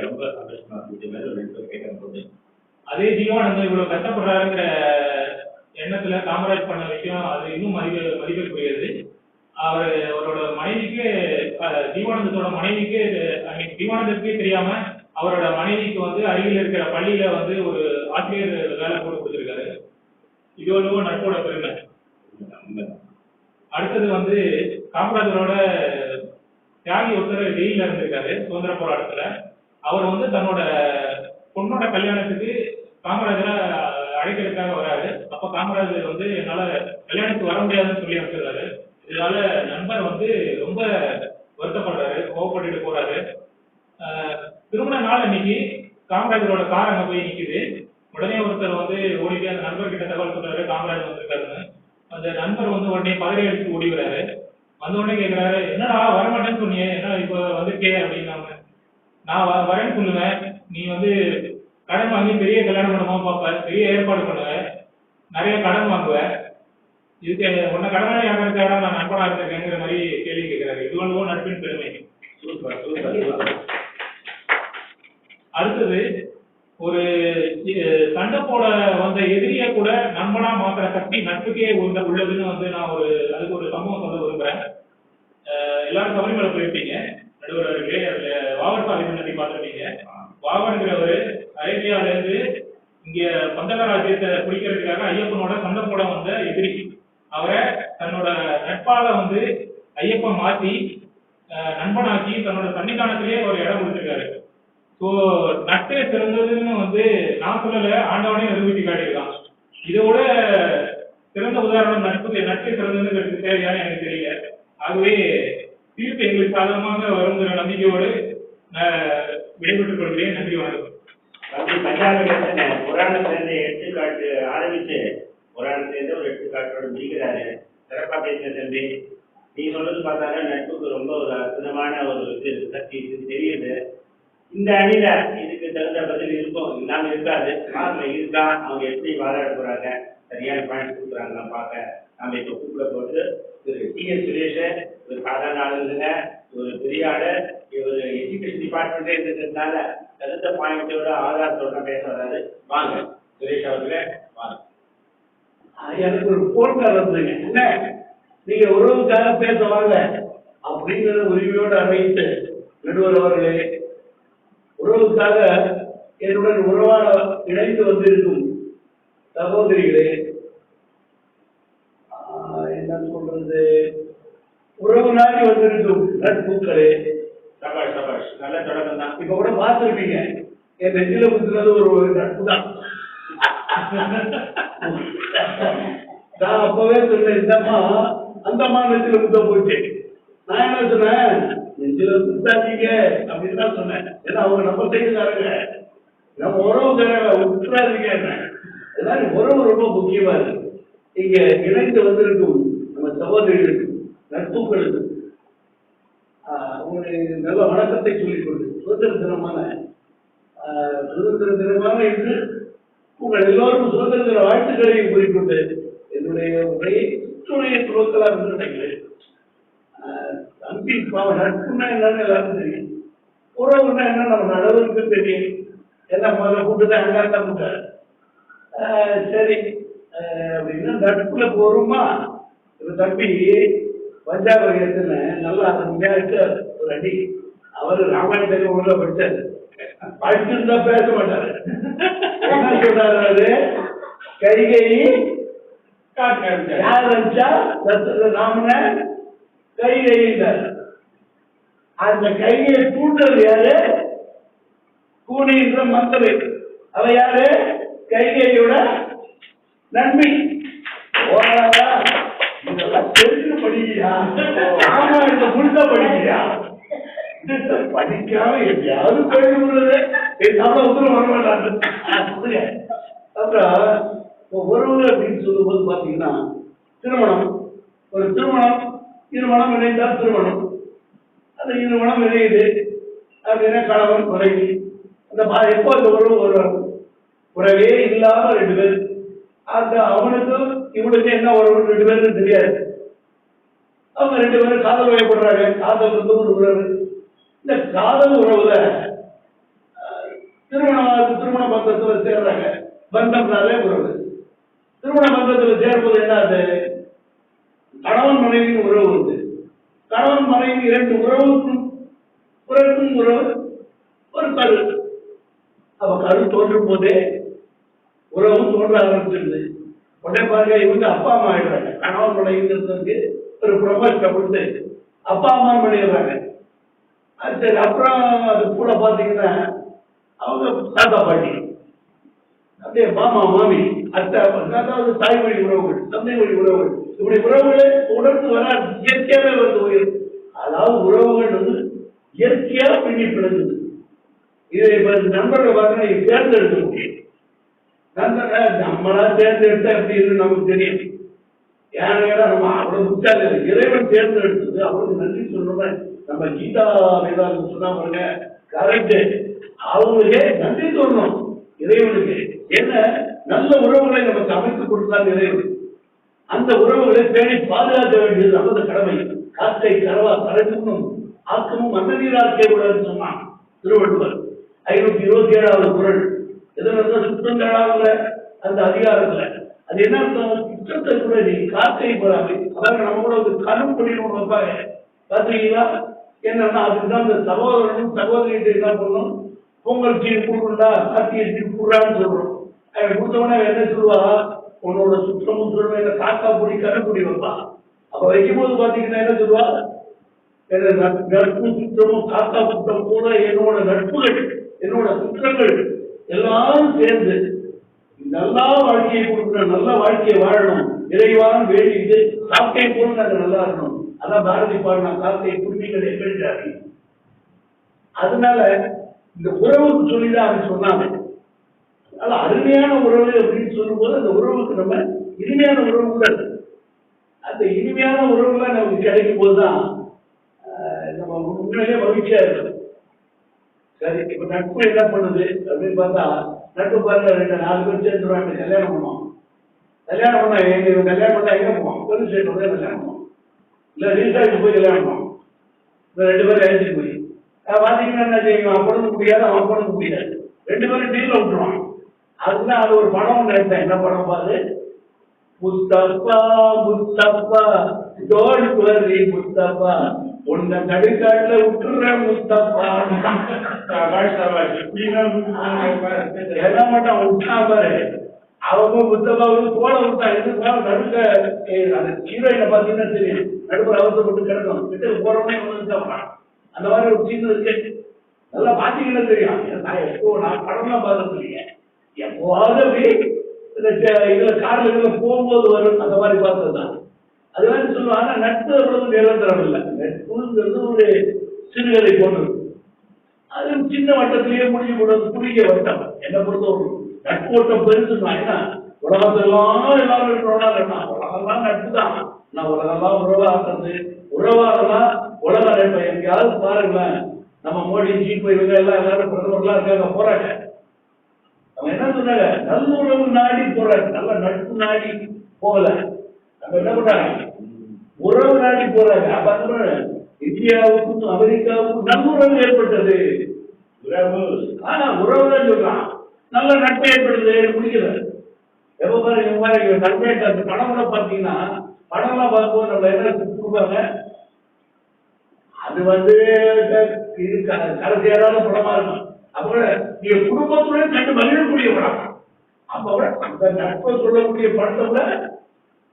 ரொம்ப சந்தோஷமா இருந்துச்சு கேட்கும்போது.
அதே ஜீவானந்தம் இவ்வளவு கஷ்டப்படுறாருங்கிற எண்ணத்துல காமராஜ் பண்ண விஷயம் அது இன்னும் மதிப்பிற்குரியது. அவரோட மனைவிக்கு, ஜீவானந்தத்தோட மனைவிக்கு, ஜீவானந்தத்துக்கே தெரியாம அவரோட மனைவிக்கு வந்து அருகில் இருக்கிற பள்ளியில வந்து ஒரு ஆசிரியர் வேலை போட்டு கொடுத்துருக்காரு. இது நட்போட பெருமை. அடுத்தது வந்து காமராஜரோட தியாகி ஒருத்தர் ஜெயில இருந்திருக்காரு சுதந்திர போராட்டத்துல. அவர் வந்து தன்னோட பொண்ணோட கல்யாணத்துக்கு காமராஜரை அழைக்கிறதுக்காக வராரு. அப்ப காமராஜர் வந்து என்னால கல்யாணத்துக்கு வர முடியாதுன்னு சொல்லி வச்சிருக்காரு. இதனால நண்பர் வந்து ரொம்ப வருத்தப்படுறாரு, கோவப்பட்டுட்டு போறாரு. திருமண நாள் அன்னைக்கு காமராஜரோட கார் அங்க போய் நிக்குது. உடனே ஒருத்தர் வந்து ஓடி போய் அந்த நண்பர்கிட்ட தகவல் சொல்றாரு, காமராஜர் வந்திருக்காருன்னு. அந்த நண்பர் வந்து உடனே பதவி அடிச்சு ஓடி வராரு. வந்த உடனே கேட்கிறாரு, என்னடா வரமாட்டேன்னு சொன்னியே, என்ன இப்ப வந்திருக்கே அப்படின்னாங்க. நான் வரேன்னு சொல்லுவேன், நீ வந்து கடன் வாங்கி பெரிய கல்யாணம் பண்ணமா பார்ப்ப, பெரிய ஏற்பாடு பண்ணுவ, நிறைய கடன் வாங்குவ, இதுக்கு உன்ன கடனா யாரும் இருக்காடா, நான் நண்பனா இருந்திருக்கேங்கிற மாதிரி கேள்வி கேட்கிறாரு. இதுவோ நட்பின் பெருமை. அடுத்தது, ஒரு சண்டை போட வந்த எதிரியை கூட நண்பனா மாத்திர சக்தி நட்புக்கே உள்ளதுன்னு வந்து நான் அதுக்கு ஒரு சம்பவம் சொல்ல விரும்புறேன். எல்லாரும் சபரிமலை போயிருப்பீங்க நடுவர் அவர்களே, அதுல வாவர் சாமி பார்த்துருப்பீங்க. வாவர்ங்கிறவர் அரேபியால இருந்து இங்க பந்தக ராஜ்யத்தை பிடிக்கிறதுக்காக ஐயப்பனோட சண்டை போட வந்த எதிரி. அவரை தன்னோட நட்பால வந்து ஐயப்பன் மாற்றி நண்பனாக்கி தன்னோட சன்னிதானத்திலேயே ஒரு இடம் கொடுத்திருக்காரு. ஸோ நட்பே சிறந்ததுன்னு வந்து நான் சொல்லல, ஆண்டவனே நிரூபித்து காட்டியிருக்கான். இதோட சிறந்த உதாரணம் நட்பே சிறந்ததுங்கிறது தேவையான எனக்கு தெரியல. ஆகவே தீர்ப்பு எங்களுக்கு சாதகமாக வருங்கிற நம்பிக்கையோடு விடைபெற்றுக் கொள்கிறேன். நன்றி, வணக்கம்.
புராணத்திலிருந்து எடுத்துக்காட்டு ஆரம்பிச்சு புராணத்திலிருந்து ஒரு எடுத்துக்காட்டோடு முடிக்கிறாரு. சிறப்பா பேசின தம்பி. நீ சொல்றது பார்த்தாங்க நட்புக்கு ரொம்ப ஒரு அற்புதமான ஒரு சக்தி தெரியுது. இந்த அணில இதுக்கு தகுந்த பதில் இருக்கும், இல்லாம இருக்காது. இருக்கா, அவங்க எப்படி வாதாட போறாங்க, சரியான பாயிண்ட் கொடுக்குறாங்க பார்க்க. நம்ம இப்ப கூப்பிட போது ஒரு டிஎஸ் சுரேஷ், ஒரு சாதாரண ஆளுங்க, ஒரு பெரிய ஆளு, ஒரு எஜுகேஷன் டிபார்ட்மெண்ட்டே இருக்கிறதுனால தகுந்த பாயிண்டோட ஆதாரத்தோட பேச வராது. வாங்க சுரேஷ் அவர்களே, வாங்க.
எனக்கு ஒரு போன் கால் வந்ததுங்க, என்ன நீங்க உறவுக்காக பேச வாங்க அப்படிங்கிற உரிமையோடு அழைத்து நடுவர் அவர்களே, உறவுக்காக என்னுடன் உறவாட இணைந்து வந்திருக்கும் சகோதரிகளே, என்ன சொல்றது, உறவு நாடி வந்திருக்கும் நட்புக்களே,
சபாஷ் சபாஷ், நல்ல தொடக்கம் தான்.
இப்ப கூட பார்த்துருப்பீங்க, என் நெஞ்சில குத்துறது ஒரு நட்பு தான். நான் அப்பவே சொன்னேன், இந்தம்மா அந்தம்மா நெஞ்சில குத்த போச்சு. நான் என்ன சொன்னேன், நெஞ்சில குத்தாதீங்க அப்படின்னு தான் சொன்னேன். ஏன்னா அவங்க நம்ம செய்யறாங்க, நம்ம உறவுக்காரங்க விட்டுறாதீங்க. அதனால உறவு ரொம்ப முக்கியமா இருக்கு. இங்க இணைந்து வந்திருக்கும் நம்ம சகோதரிகளுக்கு நட்புகளுக்கு உங்களுக்கு நல்ல வணக்கத்தை சொல்லிக் கொண்டு சுதந்திர தினமான இன்று உங்கள் எல்லோரும் சுதந்திர தின வாழ்த்துக்களையும் கூறிக்கொண்டு என்னுடைய உரையை துவக்கலாம் என்று நினைக்கிறேன். தம்பி நட்புன்னா என்னன்னு எல்லாரும் தெரியும், உறவுன்னா என்ன நம்ம நடுவருக்கு தெரியும். என்ன முதல்ல கூட்டுதான் அங்காத்தான் கூட்டாரு. சரி அப்படின்னா நட்புல போருமா தம்பி பஞ்சாபகத்துல நல்லா அருமையா ஒரு அடி. அவரு ராமாயணத்துல உள்ள படிச்சாரு, படிச்சிருந்தா பேச மாட்டாரு. என்ன சொல்றாரு? கைகை யார் வச்சா ராமன கைகை. அந்த கையை தூண்டது யாரு? கூனின்ற மந்திரி. அவ யாரு? கைகையோட நன்மை. இதெல்லாம் தெரிஞ்சு படிக்கிறியா? ராமாயணத்தை முழுக்க படிக்கிறியா? படிக்காம எப்படியாவது போயிடுறது உத்தரவு வர மாட்டாங்க. அப்புறம் உறவு அப்படின்னு சொல்லும்போது பாத்தீங்கன்னா, திருமணம், ஒரு திருமணம், இருமணம் இணைந்தால் திருமணம். அந்த இருமணம் இணையுது அப்படின்னா கணவன் மனைவி. அந்த எப்போ அந்த உறவு வருவாங்க? உறவே இல்லாம ரெண்டு பேர், அந்த அவனுக்கும் இவனுக்கு என்ன உறவு ரெண்டு பேருக்கு தெரியாது. அவங்க ரெண்டு பேரும் காதல் வயப்படுறாங்க. காதல் வந்து ஒரு உறவு. இந்த காதல் உறவுல திருமண பந்தத்துல சேர்றாங்க. பந்தம்னாலே உறவு. திருமண பந்தத்துல சேர்ப்பது என்னது? கணவன் மனைவி உறவு உண்டு. கணவன் மனைவி இரண்டு உறவுக்கும் பிறக்கும் உறவு ஒரு கரு. அவ கரு தோன்றும் போதே உறவு தோன்ற ஆரம்பிச்சிருது. உடனே பாருங்க, இவங்க அப்பா அம்மா ஆயிடுறாங்க. கணவன் மனைவிங்கிறதுக்கு ஒரு ப்ரொபோஸ் கொடுத்து அப்பா அம்மா பண்ணிடுறாங்க. அது சரி. அப்புறம் அது கூட பாத்தீங்கன்னா அவங்க தாத்தா பாட்டி, அப்படியே மாமா மாமி, அத்தை, அதாவது தாய்மொழி உறவுகள், தந்தை மொழி உறவுகள், இப்படி உறவுகளை உணர்ந்து வர இயற்கையாவே வந்து போயிடும். அதாவது உறவுகள் வந்து இயற்கையா பின்னி பிழைந்தது. இதை இப்ப நண்பர்கள் பார்க்க நீங்க தேர்ந்தெடுக்க முடியும். நண்பர்கள் நம்மளா தேர்ந்தெடுத்தா எப்படி இருக்கு நமக்கு தெரியும். ஏன்னா நம்ம அவ்வளவு புத்தாங்க. இறைவன் தேர்ந்தெடுத்தது அவருக்கு நன்றி சொல்லணும். நம்ம கீதா வேதாந்தம் சொன்னா பாருங்க, கரெக்ட். அவங்களுக்கே நன்றி சொல்லணும் இறைவனுக்கு. ஏன்னா நல்ல உறவுகளை நமக்கு அமைத்து கொடுத்தாங்க இறைவன். அந்த உறவுகளை பேணி பாதுகாக்க வேண்டியது நமது கடமை. காற்றை கரவா கரைக்கும் ஆக்கமும் அந்த நீராக்கே கூடாதுன்னு சொன்னான் திருவள்ளுவர். 527வது குறள். எதிர்த்து சுற்றங்களாக அந்த அதிகாரத்துல அது என்ன குற்றத்தை கூட நீ காற்றை போறாங்க. அதாவது நம்ம கூட ஒரு கரும் பொடின்னு ஒன்று வைப்பாங்க, பாத்தீங்களா? என்னன்னா அதுக்குதான் இந்த சகோதரனும் சகோதரிகிட்ட என்ன பண்ணணும், பொங்கல் சீர் கூடுண்டா கார்த்திகை சீர் கூடான்னு சொல்றோம். கொடுத்தவொடனே என்ன சொல்லுவா, உன்னோட சுற்றமும் சொல்லுவா இல்ல காக்கா பொடி கருப்பொடி வைப்பா. அப்ப வைக்கும் போது பாத்தீங்கன்னா என்ன சொல்லுவா, நட்பு சுற்றமும் காக்கா சுற்றம் கூட என்னோட நட்புகள் என்னோட சுற்றங்கள் எல்லாரும் சேர்ந்து நல்லா வாழ்க்கையை கொடுக்குற நல்ல வாழ்க்கையை வாழணும். இறைவான் வேண்டியது காக்கை போல நாங்க நல்லா இருக்கணும். அதான் பாரதி பாடினா, காக்கை குருவிகளை கேட்டாரு. அதனால இந்த உறவுக்கு சொல்லிதான் அவன் சொன்னாங்க. அதனால அருமையான உறவு அப்படின்னு சொல்லும் போது அந்த உறவுக்கு நம்ம இனிமையான உறவு கூட அந்த இனிமையான உறவுலாம் நமக்கு கிடைக்கும் போதுதான் நம்ம உண்மையிலே மகிழ்ச்சியா இருக்கணும். சரி, இப்ப நட்பு என்ன பண்ணுது அப்படின்னு பார்த்தா, நட்பு பார்த்து 2-4 பேர் சேர்ந்துருவாங்க, கல்யாணம் பண்ணுவோம். கல்யாணம் பண்ணா கல்யாணம் பண்ணா எங்க போவோம்? பெரு சேர்ந்து கல்யாணம் பண்ணுவோம், இல்ல ரீசார்ஜ் போய் கல்யாணம் பண்ணுவோம். இந்த 2 பேரும் எழுதிட்டு போய் பாத்தீங்கன்னா என்ன செய்யும்? அப்பனுக்கு முடியாது, அவன் அப்பனுக்கு முடியாது. 2 பேரும் டீல விட்டுருவான். அதுதான் அது ஒரு படம் நினைச்சேன். என்ன படம் பாரு, முஸ்தபா முஸ்தபா டோன்ட் வரி முஸ்தபா, உன்னை நடுக்காட்டுல விட்டுறேன் முஸ்தபா. என்ன மாட்டான் விட்டா பாரு. அவங்க முஸ்தபாவுக்கு போல விட்டான். எதுக்கா நடுக்க அந்த ஹீரோயினை பாத்தீங்கன்னா தெரியும், நடுப்புற அவசரப்பட்டு கிடக்கும், கிட்ட போறவனே வந்துட்டான். அந்த மாதிரி ஒரு சீன் இருக்கு. நல்லா பாத்தீங்கன்னா தெரியும். நான் படம்லாம் பார்த்தது இல்லைங்க, எப்போவாவது இதுல கார்ல போகும்போது வரும், அந்த மாதிரி பார்த்ததுதான். அது மாதிரி சொல்லுவாங்க, நட்பு எவ்வளவு நிரந்தரம் இல்லை. நட்புங்கிறது ஒரு சிறுகதை போன்றது. அது சின்ன வட்டத்திலேயே முடிஞ்சு கூடாது, குறுகிய வட்டம். என்ன பொறுத்தவரை நட்பு வட்டம் பெருசுன்னா உலகத்தெல்லாம் எல்லாரும் இருக்கிறோம்னா உலகெல்லாம் நட்பு தான். நான் உலகெல்லாம் உறவாடுறது, உறவாடலாம் உலக நட்பை. எங்கேயாவது பாருங்களேன், நம்ம மோடி ஜீப் இவங்க எல்லாம் எல்லாரும் பிரதமர்லாம் இருக்காங்க, போறாங்க. அவங்க என்ன சொன்னாங்க, நல்ல உறவு நாடி போறாங்க, நல்ல நட்பு நாடி போகல. நம்ம என்ன பண்றாங்க, உறவு நாடி போறாங்க. அப்ப இந்தியாவுக்கும் அமெரிக்காவுக்கும் நல்லுறவு ஏற்பட்டது. உறவு தான் சொல்றான், நல்ல நட்பு ஏற்படுது. முடிக்கிறது எப்ப பாருங்க, நட்பு. அந்த படம் கூட பாத்தீங்கன்னா படம்லாம் பார்க்கும்போது நம்ம என்ன கொடுப்பாங்க, அது இது கடைசியான படமா இருக்கும். அப்ப நீங்க குடும்பத்துடன் கண்டு மகிழக்கூடிய படம். அப்ப கூட அந்த நட்பை சொல்லக்கூடிய படத்தை கூட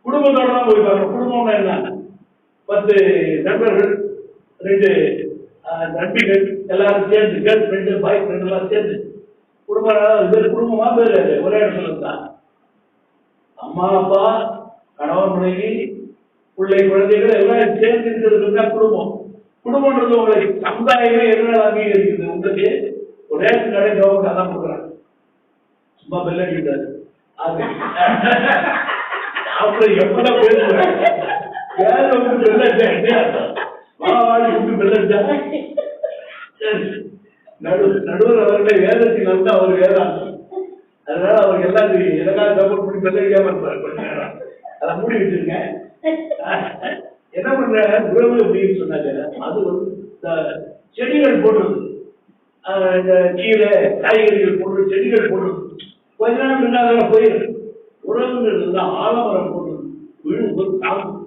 குடும்பத்தோட தான் போய் பார்க்கணும். குடும்பம்னா என்ன, 10 நண்பர்கள், 2 நண்பிகள் எல்லாரும் சேர்ந்து, கேர்ள் ஃப்ரெண்டு பாய் ஃப்ரெண்ட் எல்லாம் சேர்ந்து குடும்பம். குடும்பமா பேரு ஒரே இடத்துல இருந்தா அம்மா அப்பா கணவன் மனைவி பிள்ளை குழந்தைகள் எல்லாம் சேர்ந்து இருக்கிறது தான் குடும்பம். குடும்பம்ன்றது உங்களுக்கு சமுதாயமே எதனால அங்கீகரிக்குது? உங்களுக்கு ஒரே கடை கவர்மெண்ட் அதான் கொடுக்குறாங்க. சும்மா பெல் அடிக்கிறாரு அப்புறம் எப்பதான் பேசுறேன் வேற வந்து நடுவர் அவர்களை வேதத்தில் வந்து அவர் வேதாந்தம். அதனால அவர் எல்லாத்தையும் எனக்காக சப்போர்ட் பண்ணி பெல் அடிக்காம இருப்பார். கொஞ்ச நேரம் அதை மூடி வச்சிருக்கேன். என்ன பண்ற உறவு அப்படின்னு சொன்னாங்க, அது செடிகள் போடுறது, இந்த கீரை காய்கறிகள் போடுறது, செடிகள் போடுறது கொஞ்ச நேரம் இல்லாத போயிரு. உறவுங்கிறது தான் ஆலமரம் போடுறது, விழும்போது தாங்கும்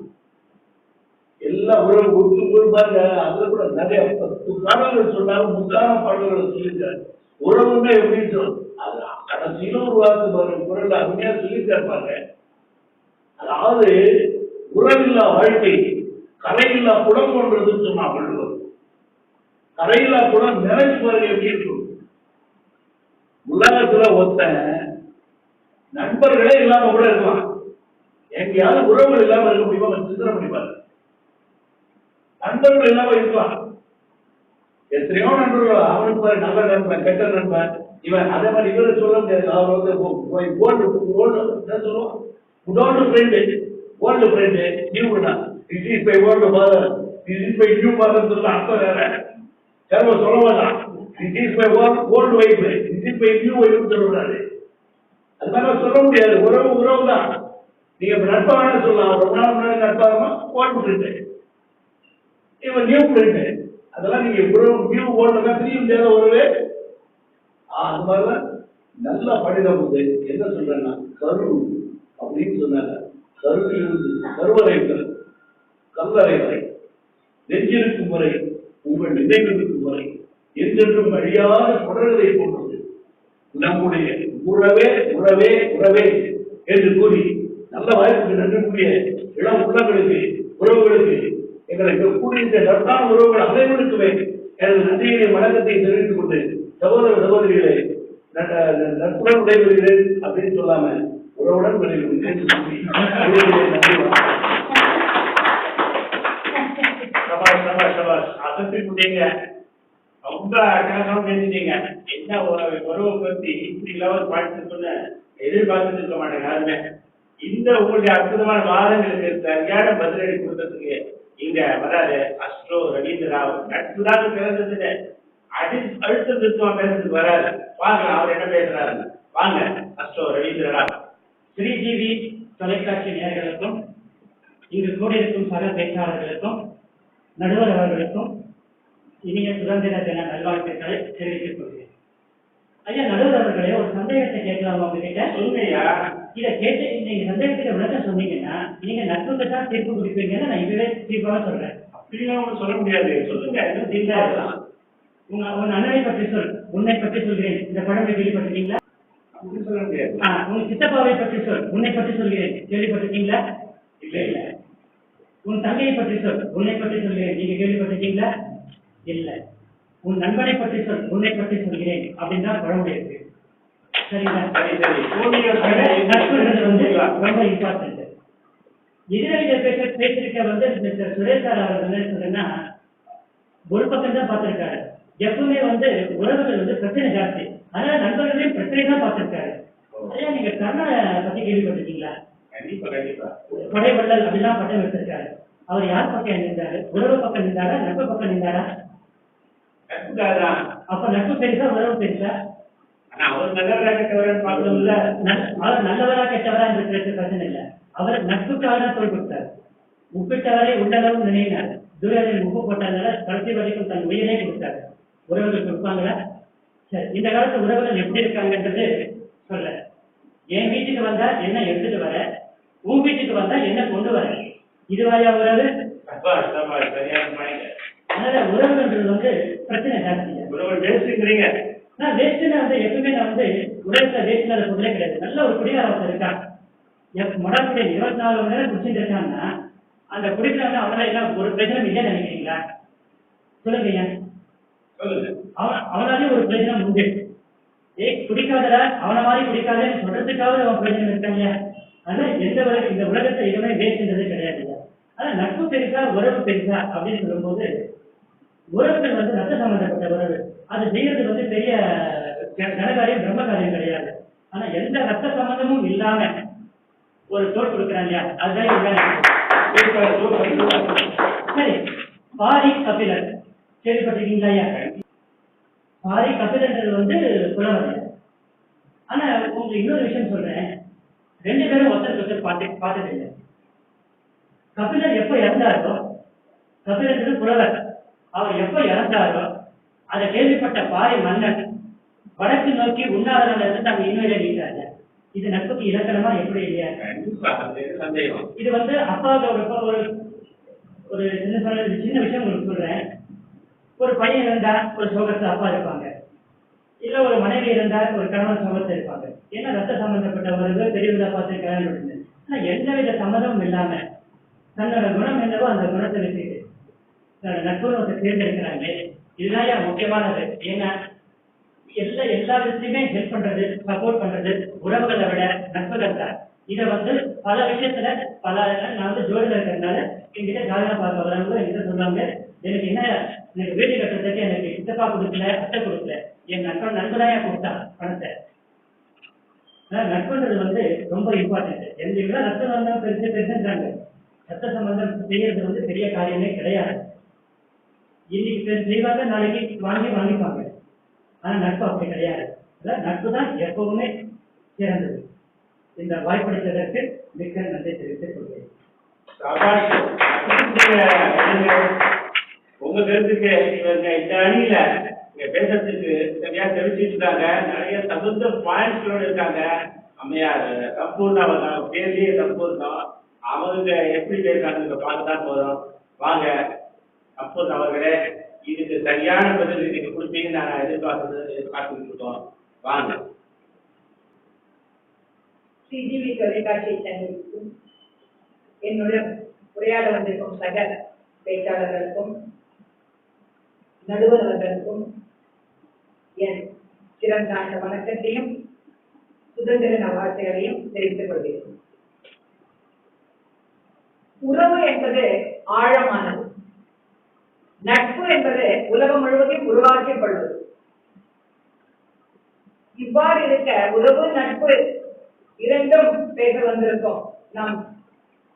எல்லா உறவு ஒட்டு போய் பாருங்க. அதுல கூட நிறைய 10 பாடல்கள் சொன்னாலும் முத்தான பாடல்களை சொல்லியிருக்காரு. உறவுன்னா எப்படின்னு சொல்லும் அது கடைசியில ஒரு வார்த்தை பாருங்க, குரல் அருமையா சொல்லியிருக்காருப்பாங்க. அதாவது உறவில்லா வாழ்க்கை கரையில்லா குடம் போன்றதுன்னு சொன்னா வள்ளுவர். கரையில்லா குடம் நினைச்சு பாருங்க எப்படி இருக்கும். உலகத்துல ஒருத்தன் நண்பர்களே இல்லாம கூட இருக்கலாம், எங்கேயாவது உறவுகள் இல்லாம இருக்க முடியுமா? சிந்தனை பண்ணி பாருங்க. நண்பர்கள் இல்லாம இருக்கலாம், எத்தனையோ நண்பர்கள். அவனுக்கு பாரு நல்ல நண்பன் கெட்ட நண்பன் இவன். அதே மாதிரி இவரை சொல்ல முடியாது. அவர் சொல்லுவோம் old friend, old friend new தான். This is my old father, this is my new father சொல்ல அர்த்தம் வேற. கர்ம சொல்ல வேண்டாம். This is my old wife, this is my new wife சொல்றாரு. அது மாதிரி சொல்ல முடியாது. உறவு உறவு தான். நீங்க நட்பா வேணா சொல்லலாம். ரொம்ப நாள் முன்னாடி நட்பாகமா ஓல்டு ஃப்ரெண்டு, இவன் நியூ ஃப்ரெண்டு. அதெல்லாம் நீங்க உறவு நியூ ஓல்டு தான் பிரிய முடியாத உறவு. அது மாதிரிதான் நல்லா படிதான் போது என்ன சொல்றேன்னா, கரு அப்படின்னு சொன்னாங்க. கருவில் இருந்து கருவறை முதல் கல்லறை வரை நெஞ்சிருக்கும் வரை உங்கள் நினைவிருக்கும் வரை என்றென்றும் அழியாத தொடர்களை போன்றது நம்முடைய உறவே உறவே உறவே என்று கூறி நல்ல வாய்ப்புக்கு நன்றி கூறிய இளம் உள்ளங்களுக்கு, உறவுகளுக்கு, எங்களை கூடிய நட்பான உறவுகள் அனைவருக்குமே எனது நன்றியை வணக்கத்தை தெரிவித்துக் கொண்டு, சகோதர சகோதரிகளை நட்புடன் விடைபெறுகிறேன் அப்படின்னு சொல்லாம உறவுடன் விடைபெறுகிறேன்.
ரொம்ப அழகாக பேசிட்டீங்க. என்ன உறவை பத்தி இப்படி ஒரு பாட்டு சொன்ன எதிர்பார்த்துட்டு இருக்க மாட்டேங்க யாருமே. இந்த உங்களுடைய அற்புதமான வாதங்களுக்கு சரியான பதிலடி கொடுத்ததுக்கு இங்க வராது அஸ்ட்ரோ ரவீந்திரராவ். நட்புதான் பிறந்ததுன்னு அடுத்த திருத்தமா பேசுறதுக்கு வராது. வாங்க அவர் என்ன பேசுறாரு. வாங்க அஸ்ட்ரோ ரவீந்திரராவ்.
ஸ்ரீ ஜீவி தொலைக்காட்சி நேயர்களுக்கும் இங்கு கூடியிருக்கும் சக பேச்சாளர்களுக்கும் நடுவர் அவர்களுக்கும் இனிய சுதந்திர தின நல்வாழ்த்துக்களை தெரிவித்துக் கொள்கிறேன். ஐயா நடுவர் அவர்களே, ஒரு சந்தேகத்தை கேட்கலாம் உங்ககிட்ட.
சொல்லுங்கய்யா.
இதை கேட்டு நீங்க சந்தேகத்துக்கு விளக்கம் சொன்னீங்கன்னா நீங்க நட்புக்கு தான் தீர்ப்பு கொடுப்பீங்கன்னு நான் இதுவே தீர்ப்பாக சொல்றேன்.
அப்படிலாம் ஒன்றும் சொல்ல முடியாது. சொல்லுங்க.
உங்க அண்ணனை பற்றி சொல், உன்னை பற்றி சொல்கிறேன். இந்த படம் கேள்விப்பட்டிருக்கீங்களா?
அப்படின்னு சொல்ல முடியாது.
உங்க சித்தப்பாவை பற்றி சொல், உன்னை பற்றி சொல்கிறேன். கேள்விப்பட்டிருக்கீங்களா?
இல்ல இல்ல.
உன் தங்கையை பற்றி சொல், உன்னை பற்றி சொல்கிறேன். நீங்க கேள்விப்பட்டிருக்கீங்களா? இல்ல. உன் நண்பனை பற்றி சொல், உன்னை பற்றி சொல்கிறேன். அப்படின்னு தான் பழமொழி இருக்கு. சரிங்களா?
சரி சரி.
நட்புன்றது ரொம்ப இம்பார்ட்டன்ட். எதிராளிகள் பேசிருக்க மிஸ்டர் சுரேஷ் சார் அவர் என்ன சொல்றேன்னா, ஒரு பக்கம் தான் பார்த்திருக்காரு. எப்பவுமே உறவுகள் பிரச்சனை ஜாஸ்தி, அதனால நண்பர்களையும் பிரச்சனை தான் பார்த்திருக்காரு. ஐயா நீங்க கர்ணனை பத்தி கேள்விப்பட்டிருக்கீங்களா?
கண்டிப்பா கண்டிப்பா.
கொடைவள்ளல் அப்படிலாம் பட்டம் எடுத்திருக்காரு. அவர் யார் பக்கம் நின்றாரு? உறவு பக்கம் நின்றாரா, நட்பு பக்கம் நின்றாரா?
நட்புக்காரதான்.
அப்ப நட்பு பெருசா, உறவு பெருசா?
ஆனா அவர் நல்லவரா கெட்டவரான்னு பார்க்கணும்ல.
அவர் நல்லவரா கெட்டவரா என்று பிரச்சனை இல்லை. அவர் நட்புக்காக தான் தோல் கொடுத்தார். உப்பிட்டவரை உள்ளளவும் நினைனார். தூரத்தில் உப்பு போட்டதுனால கடைசி வரைக்கும் தன் உயிரை கொடுத்தார். உறவுகள் கொடுப்பாங்களா? சரி, இந்த காலத்து உறவுகள் எப்படி இருக்காங்கன்றது சொல்ல. என் வீட்டுக்கு வந்தா என்ன எடுத்துட்டு வர, உன் வீட்டுக்கு வந்தா என்ன கொண்டு வர. இதுவாயா உறவு?
சரியான பாயிண்ட்.
அதனால உறவுன்றது வந்து பிரச்சனை ஜாஸ்தியா.
உறவு வேஸ்ட்ங்கிறீங்க.
நான் வேஸ்ட்னா வந்து எப்பவுமே நான் வந்து உலகத்துல வேஸ்ட் இல்லாத பொருளே கிடையாது. நல்ல ஒரு குடிகாரன் இருக்கான், முடக்கூடிய 24 மணி நேரம் குடிச்சுட்டு இருக்கான்னா அந்த குடிக்கிறவங்க அவனால எல்லாம் ஒரு பிரச்சனை இல்லையா நினைக்கிறீங்களா? சொல்லுங்க. அவனாலே ஒரு பிரச்சனை உண்டு. குடிக்காதடா அவனை மாதிரி குடிக்காதன்னு சொல்றதுக்காவது அவன் பிரச்சனை இருக்காங்க. ஆனா இந்த உலகத்தை எதுவுமே வேஸ்ட்ன்றது கிடையாது. ஆனா நட்பு பெருசா உறவு பெருசா அப்படின்னு சொல்லும்போது உறவுகள் வந்து ரத்த சம்பந்தப்பட்ட உறவு அது செய்யறது வந்து பெரிய கனகாரியம் பிரம்ம காரியம் கிடையாது. ஆனா எந்த ரத்த சம்பந்தமும் இல்லாம ஒரு சோறு கொடுக்குறாங்க இல்லையா, அதுதான் சரி. பாரி கபிலர் கேள்விப்பட்டிருக்கீங்களா ஐயா? பாரி கபிலன்றது வந்து புலவர். ஆனா உங்களுக்கு இன்னொரு விஷயம் சொல்றேன், 2 பேரும் ஒருத்தருக்கு பார்த்தது இல்லை. கபிலர் எப்ப இறந்தாரோ, கபிலர் புலவர், அவர் எப்ப இறந்தாரோ அதை கேள்விப்பட்ட பாரி மன்னன் வடக்கு நோக்கி உண்ணாவிரதம் இருந்து நம்ம இன்னும் நீட்டாங்க. இது நட்புக்கு இலக்கணமா எப்படி இல்லையா? இது வந்து அப்பாவுக்கு ஒரு சின்ன விஷயம் உங்களுக்கு சொல்றேன். ஒரு பையன் இருந்தா ஒரு சோகத்தை அப்பா இருப்பாங்க, இல்ல ஒரு மனைவி இருந்தா ஒரு கணவன் சோகத்தை இருப்பாங்க. ஏன்னா ரத்த சம்பந்தப்பட்டவர்கள் பெரியவர்களா பார்த்து கல்யாணம் பண்ணுது. ஆனா எந்தவித சம்மதமும் இல்லாம தன்னோட குணம் என்னவோ அந்த குணத்தை வச்சுட்டு நட்புன்னு ஒருத்தர் தேர்ந்தெடுக்கிறாங்க. இதுதான் முக்கியமானது. ஏன்னா எல்லா விஷயத்தையுமே ஹெல்ப் பண்றது, சப்போர்ட் பண்றது உறவுகளை விட நட்புகள் தான். இதை வந்து பல விஷயத்துல நான் வந்து ஜோடியில் இருக்கிறதுனால என்கிட்ட ஜாதகம் பார்க்க வரவங்க என்கிட்ட சொல்றாங்க, எனக்கு வீடு கட்டுறதுக்கு எனக்கு சித்தப்பா கொடுக்கல, அத்தை கொடுக்கல, என் நண்பனாயா கொடுத்தான் பணத்தை. நட்புன்றது வந்து ரொம்ப இம்பார்ட்டன்ட். எந்த நட்பு வந்தாலும் பெருசுன்றாங்க. ரத்த சம்பந்தம் செய்யறது வந்து பெரிய காரியமே கிடையாது. இன்னைக்கு செய்வாங்க, நாளைக்கு வாங்கிப்பாங்க. ஆனா நட்பு அப்படி கிடையாது. நட்பு தான் எப்பவுமே சிறந்தது. இந்த வாய்ப்பளித்ததற்கு மிக்க நன்றி தெரிவித்துக் கொள்கிறேன்.
உங்க கருத்துக்கு இவங்க இந்த அணியில இங்க பேசுறதுக்கு சரியா தெரிவிச்சுட்டு இருக்காங்க. நிறைய தகுந்த பாயிண்ட்ஸோட இருக்காங்க. அம்மையார் சம்பூர்ணம், அவங்க பேர்லயே சம்பூர்ணம். அவங்க எப்படி பேசுறாங்க பார்த்துதான் போதும். வாங்க சம்பூர்ணம் அவர்களே, இதுக்கு சரியான பதில் நீங்க கொடுப்பீங்கன்னு நாங்க எதிர்பார்த்துட்டு இருக்கோம். வாங்க.
ஜீவி தொலைக்காட்சி சேனலுக்கும் என்னுடைய உரையாட வந்திருக்கும் சக பேச்சாளர்களுக்கும் நடுவர் அவர்களுக்கும் என் சிறந்த வணக்கத்தையும் சுதந்திர நல்வாழ்த்துகளையும் தெரிவித்துக் கொள்கிறேன். உறவு என்பது ஆழமானது, நட்பு என்பது உலகம் முழுவதும் உருவாக்கப்படுவது. இவ்வாறு இருக்க உறவு நட்பு இரண்டும் பேச வந்திருக்கோம். நாம்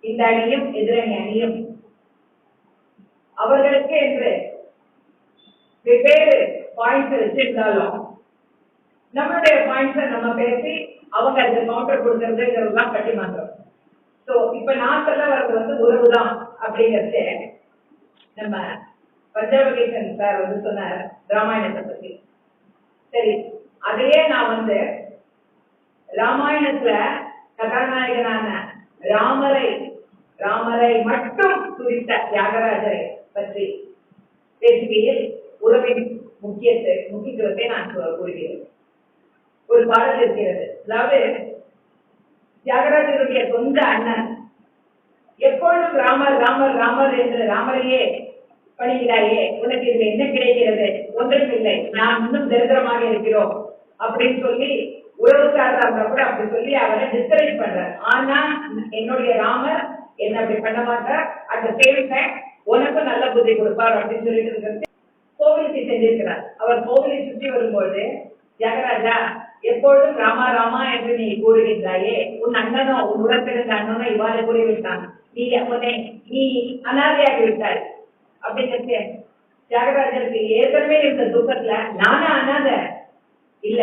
இந்த அணியும் எதிரணி அணியும் அவர்களுக்கு என்று வெவ்வேறு பாயிண்ட்ஸ் வச்சிருந்தாலும் நம்மளுடைய பாயிண்ட்ஸை நம்ம பேசி அவங்க அதுக்கு கவுண்டர் கொடுக்கறதுங்கிறதுலாம் பட்டிமன்றம். ஸோ இப்ப நான் சொல்ல வர்றது வந்து உறவுதான் அப்படிங்கிறது. நம்ம பஞ்சாபகேசன் சார் வந்து சொன்னார் ராமாயணத்தை பத்தி. சரி, அதையே நான் வந்து ராமாயணத்துல கதாநாயகனான ராமரை மட்டும் குறித்த தியாகராஜரை பற்றி பேசுகையில் உறவின் முக்கியத்துவத்தை நான் கூறுகிறேன். ஒரு பாடல் இருக்கிறது, அதாவது தியாகராஜருடைய சொந்த அண்ணன் எப்பொழுதும் ராமர் என்று ராமரையே பணிகிறாயே, உனக்கு இதுல என்ன கிடைக்கிறது? ஒன்றும் இல்லை, நாம் இன்னும் தரித்திரமாக இருக்கிறோம் அப்படின்னு சொல்லி உறவுக்காரர் அவங்க கூட அப்படி சொல்லி அவரை டிஸ்கரேஜ் பண்றார். ஆனா என்னுடைய ராமர் என்ன அப்படி பண்ண மாட்டார், அந்த சேம் டைம் உனக்கும் நல்ல புத்தி கொடுப்பார் அப்படின்னு சொல்லிட்டு இருக்கிறது. கோவிலுக்கு சென்றிருக்கிறார். அவர் கோவிலை சுற்றி வரும்போது, தியாகராஜா எப்பொழுதும் ராமா என்று நீ கூறுகின்றாயே, உன் அண்ணனோ உன் உடன்பிறந்த அண்ணனோ இவ்வாறு கூறிவிட்டான், நீ அனாதையாகி விட்டாய் அப்படிங்கிறது. தியாகராஜருக்கு ஏற்கனவே இருந்த துக்கத்துல நானா அனாதை இல்ல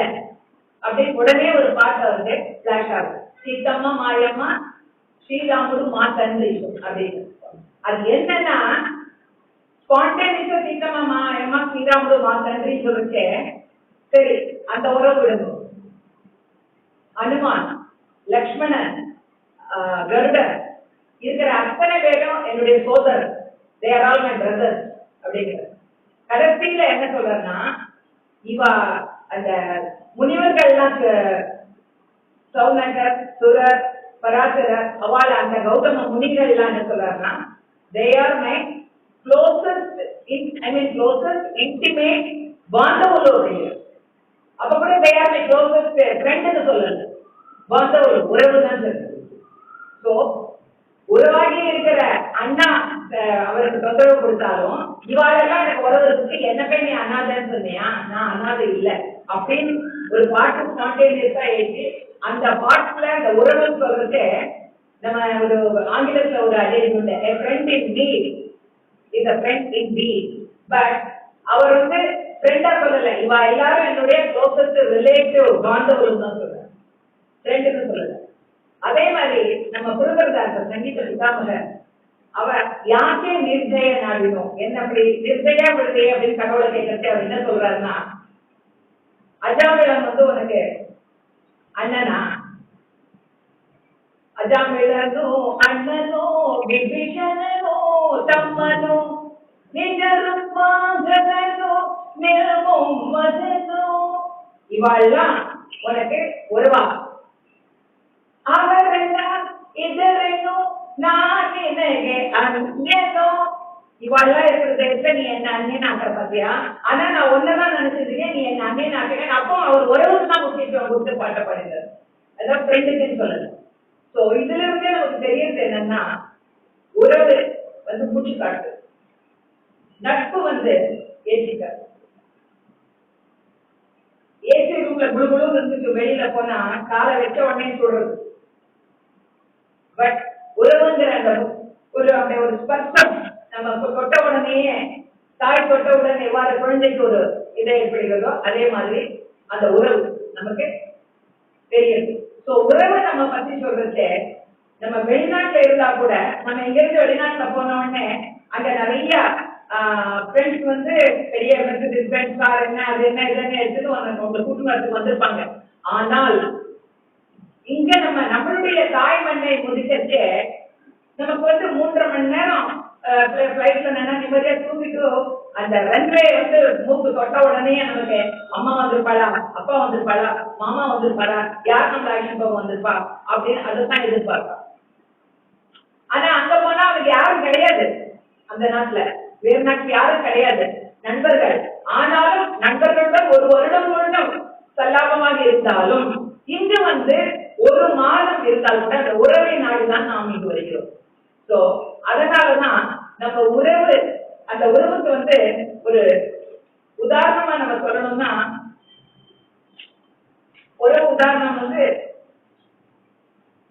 அப்படின்னு உடனே ஒரு பாட்டு வந்து பிளாஷ் ஆகும். சீத்தம்மா மாயம்மா ஸ்ரீராமுடு மா தந்தை அப்படின்னு. அது என்னன்னா ஸ்பான்டேனியஸா சீத்தம்மா மாயம்மா ஸ்ரீராமுடு மா தந்தை சொல்லிட்டு சரி அந்த உறவு விடணும். அனுமான், லக்ஷ்மணன், கருடர் இருக்கிற அத்தனை பேரும் என்னுடைய சோதரர், they are all my brothers அப்படிங்கிறார். கடைசியில என்ன சொல்றன்னா, இவா அந்த முனிவர்கள்லாம் சௌனகர், சுரர், பராசரர், அவள அந்த கௌதம முனிகள் எல்லாம் என்ன சொல்றாருன்னா, they are my closest intimate பாந்தவர்கள். அப்ப கூட they are my closest friend ன்னு சொல்லல, பாந்தவர்கள் உறவு தான் சொல்றது. சோ உறவாகி இருக்கிற அண்ணா அவருக்கு தொந்தரவு கொடுத்தாலும் இவாளெல்லாம் எனக்கு உறவு இருக்கு, என்னப்பே நீ அண்ணாதன்னு சொன்னியா, நான் அண்ணாது இல்ல அப்படின்னு ஒரு பாட்டு ஸ்பான்டேனியஸா ஏற்றி அந்த பாட்டுல அந்த உறவு சொல்றதுக்கு நம்ம ஒரு ஆங்கிலத்துல ஒரு அடையாளம் உண்டு, a friend in need is a friend in need. But அவர் வந்து ஃப்ரெண்டா சொல்லல, இவா எல்லாரும் என்னுடைய க்ளோசஸ்ட் ரிலேட்டிவ் பாந்தவர்கள் தான் சொல்றாரு, ஃப்ரெண்டுன்னு சொல்லல. அதே மாதிரி நம்ம புரதர்தாசர் சங்கீத பிதாமகர் அவர் யாக்கே நிர்ஜய நாடினோம், என்ன அப்படி நிர்ஜயா விடுதே அப்படின்னு கடவுளை கேட்கறது அவர் என்ன சொல்றாருன்னா, அஜாமிளம் வந்து உனக்கு அண்ணனா, அஜாமிளனோ அண்ணனோ விபீஷணனோ தம்மனோ நிஜருப்பாங்கனோ நிர்மோமதனோ இவாள்லாம் உனக்கு உறவா, அவரெல்லாம் இதரனோ நான் நினைகே அந்நனோ இவாள்லாம் இருக்கிறத நீ என்ன அண்ணன் ஆக்கிற பாத்தியா, ஆனா நான் ஒன்னதான் நினைச்சிருக்கேன், நீ என்ன அண்ணன் ஆக்கிறேன். அப்போ அவர் உறவுக்கு தான் முக்கியத்துவம் கொடுத்து பாட்டப்படுகிறார், அதான் ஃப்ரெண்டுக்குன்னு சொல்லல. சோ இதுல இருந்தே நமக்கு தெரியறது என்னன்னா, உறவு வந்து மூச்சு காட்டு, நட்பு வந்து ஏற்றிக்காது. ஏசி ரூம்ல குழுகுழு இருந்துட்டு வெளியில போனா காலை வச்ச உடனே சொல்றது. பட் உறவுங்கிற அந்த ஒரு ஸ்பர்சம் நம்ம தொட்ட உடனேயே, தாய் தொட்ட உடனே எவ்வாறு குழந்தைக்கு ஒரு இதை ஏற்படுகிறதோ அதே மாதிரி அந்த உறவு நமக்கு தெரியுது. சோ உறவை நம்ம பத்தி சொல்றது, நம்ம வெளிநாட்டுல இருந்தா கூட நம்ம இங்க இருந்து வெளிநாட்டுல போன உடனே அங்க நிறைய ஃப்ரெண்ட்ஸ் வந்து பெரிய மெர்சிடிஸ் பென்ஸ் கார் என்ன அது என்ன இதுன்னு எடுத்துட்டு உங்களை கூட்டுறதுக்கு வந்திருப்பாங்க. ஆனால் இங்க நம்மளுடைய தாய் மண்ணை முதிக்கச்சு நமக்கு வந்து 3.5 மணி நேரம் பிளைட்ல நிம்மதியா தூங்கிட்டு அந்த ரன்வே வந்து மூக்கு தொட்ட உடனே நமக்கு அம்மா வந்திருப்பாளா, அப்பா வந்திருப்பாளா, மாமா வந்திருப்பாளா, யார் நம்ம ஆக்ஷன் போக வந்திருப்பா அப்படின்னு அதைத்தான் எதிர்பார்ப்பா. ஆனா அங்க போனா அவருக்கு யாரும் கிடையாது, அந்த நாட்டுல வேறு நாட்டுல யாரும் கிடையாது, நண்பர்கள். ஆனாலும் நண்பர்களுடன் ஒரு வருடம் முழுதும் சல்லாபமாக இருந்தாலும் இங்கு வந்து 1 மாதம் இருந்தால் கூட அந்த உறவை நாடுதான் நாம் இங்கு வருகிறோம். சோ அதனாலதான் நம்ம உறவு, அந்த உறவுக்கு வந்து ஒரு உதாரணமா நம்ம சொல்லணும்னா, ஒரு உதாரணம் வந்து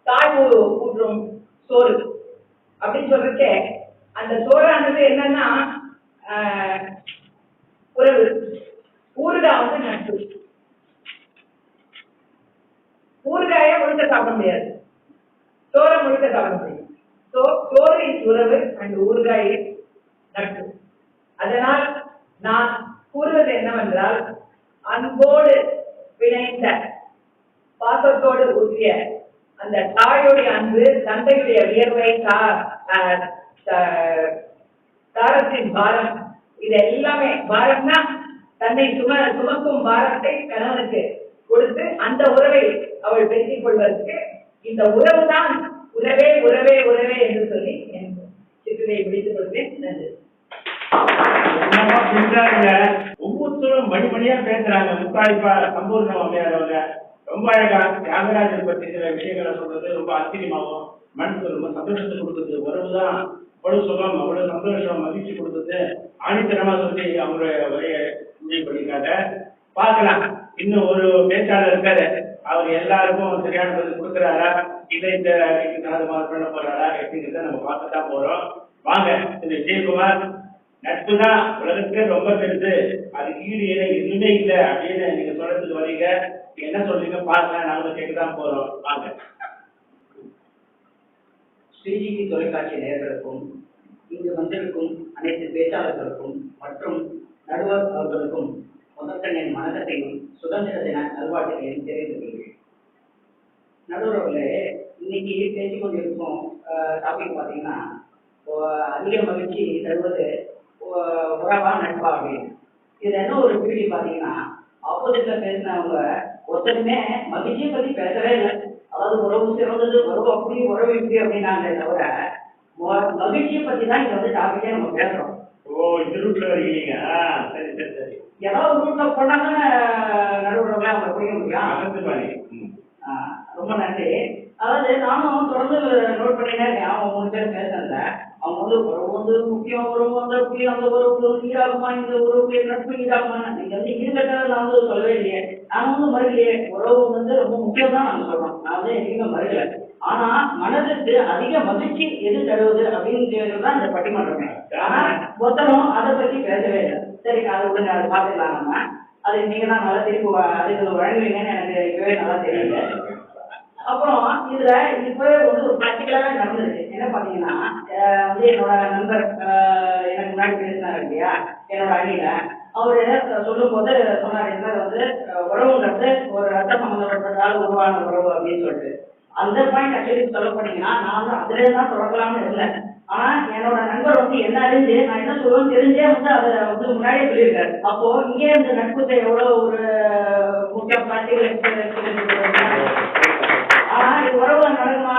தாய் ஊற்றும் சோறு அப்படின்னு சொல்றச்சே, அந்த சோறானது என்னன்னா உறவு. ஊறுகாய் வந்து நட்பு. ஊறுகாய முழுக்க சாப்பிட முடியாது, சோறை முழுக்க சாப்பிட முடியும். சோறு இஸ் உறவு அண்ட் ஊறுகாய் நட்பு. அதனால் நான் கூறுவது என்னவென்றால், அன்போடு பிணைந்த பாசத்தோடு ஊற்றிய அந்த தாயுடைய அன்பு, தந்தையுடைய வியர்வை, தாரத்தின் பாரம், இது எல்லாமே பாரம்னா தன்னை சுமக்கும் பாரத்தை கணவனுக்கு கொடுத்து அந்த உறவை அவள் பேசிக் கொள்வதற்கு இந்த உறவு தான் உறவே உறவே உறவே என்று சொல்லி என் சிற்றுரையை முடித்துக் கொள்வேன். நன்றி.
ஒவ்வொருத்தரும் மணிமணியா பேசுறாங்க. முத்தாய்ப்பா சம்பூர்ண அம்மையார் அவங்க ரொம்ப அழகா தியாகராஜர் பற்றி சில விஷயங்களை சொல்றது ரொம்ப ஆச்சரியமாகும், மனசுக்கு ரொம்ப சந்தோஷத்தை கொடுத்தது. உறவுதான் அவ்வளவு சுகம், அவ்வளவு சந்தோஷம், மகிழ்ச்சி கொடுத்தது. ஆணித்தனமா சொல்லி அவங்களுடைய உரையை முடிவு பண்ணிருக்காங்க. பார்க்கலாம், இன்னும் ஒரு பேச்சாளர் இருக்காரு, அவர் எல்லாருக்கும் சரியான பதில் கொடுக்குறாரா, இதை இந்த மாதிரி பண்ண போறாரா எப்படிங்கிறத நம்ம பார்த்துதான் போறோம். வாங்க திரு ஜெயக்குமார். நட்பு தான் உலகத்துக்கு ரொம்ப பெருசு, அதுக்கு ஈடு எதுவுமே இல்லை அப்படின்னு நீங்க சொல்றதுக்கு வரீங்க. என்ன சொல்றீங்க பார்க்கலாம், நாங்களும் கேட்கதான் போறோம். வாங்க.
ஸ்ரீஜிவி தொலைக்காட்சி நேயர்களுக்கும் இங்கு வந்திருக்கும் அனைத்து பேச்சாளர்களுக்கும் மற்றும் நடுவர் அவர்களுக்கும் முதற்கண் என் வணக்கத்தையும் சுதந்திர தின நல்வாழ்த்துக்களையும் தெரிவித்துக் கொள்கிறேன். நடுவர் அவர்களே, இன்னைக்கு பேசிக் கொண்டிருக்கும் டாபிக் பார்த்தீங்கன்னா அதிக மகிழ்ச்சி தருவது உறவா நட்பா அப்படின்னு. இதுல என்ன ஒரு பிரிவு பார்த்தீங்கன்னா ஆப்போசிட்ல பேசினவங்க ஒருத்தருமே மகிழ்ச்சியை பத்தி பேசவே இல்லை. அதாவது உறவு சிறந்தது, உறவு அப்படி உறவு இப்படி அப்படின்னாங்களே தவிர மகிழ்ச்சியை பத்தி தான் இங்க வந்து டாபிக்கே நம்ம பேசுறோம்.
ஓ, இந்த ரூட்ல வரீங்க. சரி சரி சரி.
ஏதாவது ரூட்ல போனாங்க நடுவுறவங்க அவங்க புரிய முடியும். ரொம்ப நன்றி. அதாவது நானும் தொடர்ந்து நோட் பண்ணினே இருக்கேன். அவங்க 3 பேர் பேசுறத அவங்க வந்து உறவு வந்து முக்கியம், உறவு வந்து அப்படி அந்த உறவு ஈடாகுமா, இந்த உறவுக்கு நட்பு ஈடாகுமா, நீங்க வந்து ஈடுகட்ட நான் வந்து சொல்லவே இல்லையே. நான் வந்து மறுக்கலையே. உறவு வந்து ரொம்ப முக்கியம் தான் நாங்க சொல்றோம். நான் வந்து எங்கேயுமே மறுக்கல. ஆனா மனதுக்கு அதிக மகிழ்ச்சி எது தருவது அப்படின்னு தான் இந்த பட்டிமன்றமே. ஆனா ஒருத்தரும் அதை பத்தி பேசவே இல்லை. சரி, அதை விடுங்க, அதை பார்த்துக்கலாம். நம்ம அது நீங்க தான் நல்லா திருப்பி அதுக்கு வழங்குவீங்கன்னு எனக்கு இப்பவே நல்லா தெரியல. அப்புறம் இதுல இப்ப வந்து ஒரு பிராக்டிகலாவே நடந்துருக்கு. என்ன பாத்தீங்கன்னா வந்து என்னோட நண்பர் எனக்கு முன்னாடி பேசினாரு இல்லையா, என்னோட அணியில அவரு சொல்லும் போது சொன்னாரு, என்ன வந்து உறவுங்கிறது ஒரு ரத்த சம்பந்தப்பட்டதால் உருவான உறவு அப்படின்னு சொல்லிட்டு. அந்த பாயிண்ட் ஆக்சுவலி சொல்ல போனீங்கன்னா நான் வந்து அதுல தான் தொடங்கலாம்னு இருந்தேன். ஆனா என்னோட நண்பர் வந்து என்ன அறிஞ்சு நான் என்ன சொல்லுவேன்னு தெரிஞ்சே வந்து அதை வந்து முன்னாடியே சொல்லியிருக்காரு. அப்போ இங்கே இந்த நட்புக்கு எவ்வளவு ஒரு முக்கிய பிராக்டிகல். ஆனா இது உறவுல நடக்குமா?